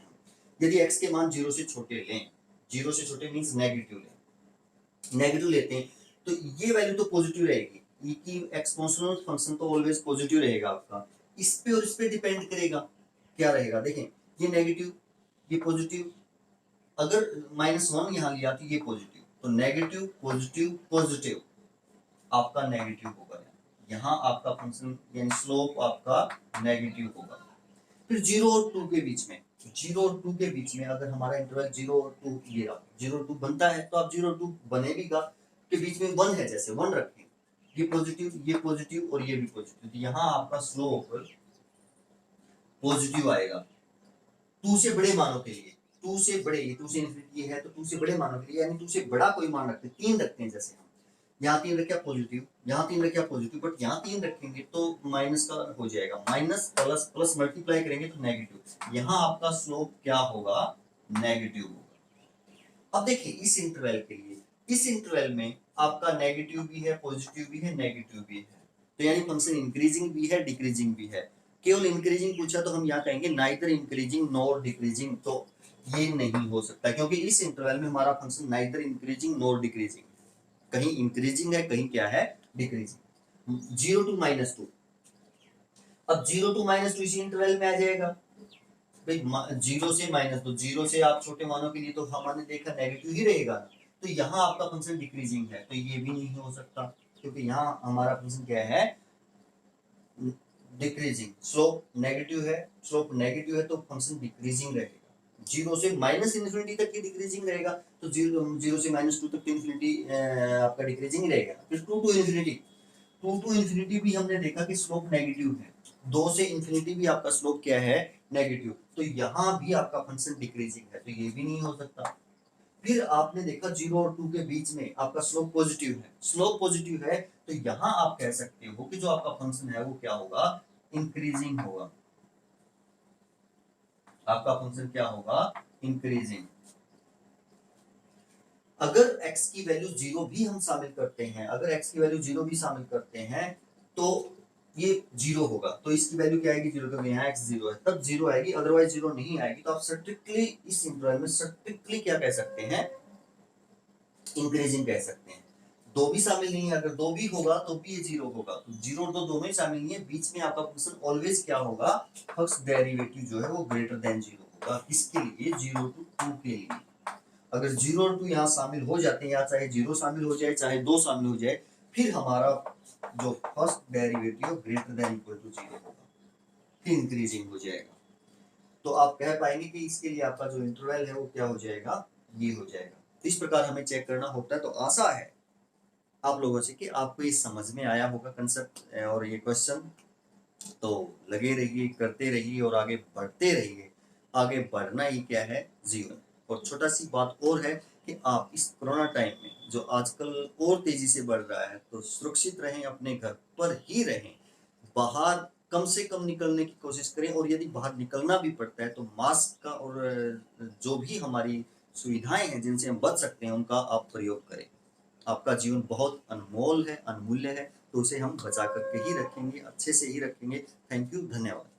यदि x के मान 0 से छोटे लें, 0 से छोटे मींस नेगेटिव लें, नेगेटिव लेते हैं तो ये वैल्यू तो पॉजिटिव रहेगी, e की एक्सपोनेंशियल फंक्शन तो ऑलवेज पॉजिटिव रहेगा आपका। इस पे और इस पे डिपेंड करेगा क्या रहेगा, देखें ये नेगेटिव ये पॉजिटिव, अगर -1 यहाँ लिया तो ये पॉजिटिव, तो नेगेटिव पॉजिटिव पॉजिटिव आपका नेगेटिव होगा, यहाँ आपका फंक्शन यानी स्लोप आपका नेगेटिव होगा। फिर 0 और 2 के बीच में, 0 और 2 के बीच में अगर हमारा इंटरवल 0 और 2 ये रहा, 0 2 बनता है तो आप 0 2 बनेगा के बीच में 1 है, जैसे 1 रखें, ये पॉजिटिव और ये भी पॉजिटिव, तो यहाँ आपका स्लोप पॉजिटिव आएगा 2 से बड़े मानों के लिए, 2 से बड़े, ये 2 से इंफिनिटी है तो 2 से बड़े मानों के लिए, यानी 2 से बड़ा कोई मान रखते हैं, 3 रखते हैं, जैसे हम यहाँ 3 रखा पॉजिटिव, यहाँ 3 रखा पॉजिटिव, बट यहाँ 3 रखेंगे तो माइनस का हो जाएगा, माइनस प्लस प्लस मल्टीप्लाई करेंगे तो नेगेटिव, यहाँ आपका स्लोप क्या होगा नेगेटिव होगा। अब देखिए इस इंटरवल के लिए, इस इंटरवल में आपका नेगेटिव भी है पॉजिटिव भी है नेगेटिव भी है, तो यानी फंक्शन इंक्रीजिंग भी है डिक्रीजिंग भी है। केवल इंक्रीजिंग पूछा तो हम यहाँ कहेंगे नाइदर इंक्रीजिंग नॉर डिक्रीजिंग, तो ये नहीं हो सकता क्योंकि इस इंटरवल में हमारा function neither increasing nor decreasing, कहीं इंक्रीजिंग है कहीं क्या है डिक्रीजिंग। 0 to -2, अब 0 to -2 इसी इंटरवल में आ जाएगा भाई, 0 से -2, 0 से आप छोटे मानों के लिए तो हमने देखा नेगेटिव ही रहेगा, तो यहाँ आपका फंक्शन डिक्रीजिंग है, तो ये भी नहीं हो सकता क्योंकि यहाँ हमारा फंक्शन क्या है डिक्रीजिंग, स्लोप नेगेटिव है, स्लोप नेगेटिव है तो फंक्शन डिक्रीजिंग रहेगा। 0 से -इंफिनिटी तक की डिक्रीजिंग रहेगा, तो 0 से -2 तक इंफिनिटी आपका डिक्रीजिंग रहेगा। फिर 2 to इंफिनिटी, 2 to इंफिनिटी भी हमने देखा कि स्लोप नेगेटिव है, 2 से इंफिनिटी भी आपका स्लोप क्या है नेगेटिव, तो यहाँ भी आपका फंक्शन डिक्रीजिंग है, तो ये भी नहीं हो सकता। फिर आपने देखा 0 और 2 के बीच में आपका स्लोप पॉजिटिव है, स्लोप पॉजिटिव है, तो यहां आप कह सकते हो कि जो आपका फंक्शन है वो क्या होगा, इंक्रीजिंग होगा। आपका फंक्शन क्या होगा, इंक्रीजिंग। अगर x की वैल्यू 0 भी हम शामिल करते हैं, अगर x की वैल्यू 0 भी शामिल करते हैं तो ये 0 होगा, तो इसकी वैल्यू क्या आएगी, 0, क्योंकि यहाँ x 0 है, तब 0 आएगी, अदरवाइज 0 नहीं आएगी। तो आप स्ट्रिक्टली इस इंटरवल में स्ट्रिक्टली क्या कह सकते हैं, इंक्रीजिंग कह सकते हैं। दो भी शामिल नहीं है, अगर दो भी होगा तो भी ये 0 होगा, तो 0 और 2 दोनों ही शामिल नहीं है, बीच में आपका फंक्शन ऑलवेज क्या होगा, फर्स्ट डेरिवेटिव जो है वो ग्रेटर देन 0 होगा। किसके लिए, 0 to 2 के लिए। अगर 0 और 2 यहाँ शामिल हो जाते हैं, या चाहे 0 शामिल हो जाए चाहे 2 शामिल हो जाए, फिर हमारा जो first derivative greater than equal to 0 होगा, फिर इंक्रीजिंग हो जाएगा। तो आप कह पाएंगे कि इसके लिए आपका जो इंटरवल है वो क्या हो जाएगा, ये हो जाएगा। इस प्रकार हमें चेक करना होता है। तो आशा है आप लोगों से कि आपको ये समझ में आया होगा कंसेप्ट और ये क्वेश्चन। तो लगे रहिए, करते रहिए और आगे बढ़ते रहिए। आगे बढ़ना ही क्या है, जीवन। और छोटा सी बात और है कि आप इस कोरोना टाइम में जो आजकल और तेजी से बढ़ रहा है, तो सुरक्षित रहें, अपने घर पर ही रहें, बाहर कम से कम निकलने की कोशिश करें, और यदि बाहर निकलना भी पड़ता है तो मास्क का और जो भी हमारी सुविधाएं हैं जिनसे हम बच सकते हैं उनका आप प्रयोग करें। आपका जीवन बहुत अनमोल है, अनमूल्य है, तो उसे हम बचा करके ही रखेंगे, अच्छे से ही रखेंगे। थैंक यू, धन्यवाद।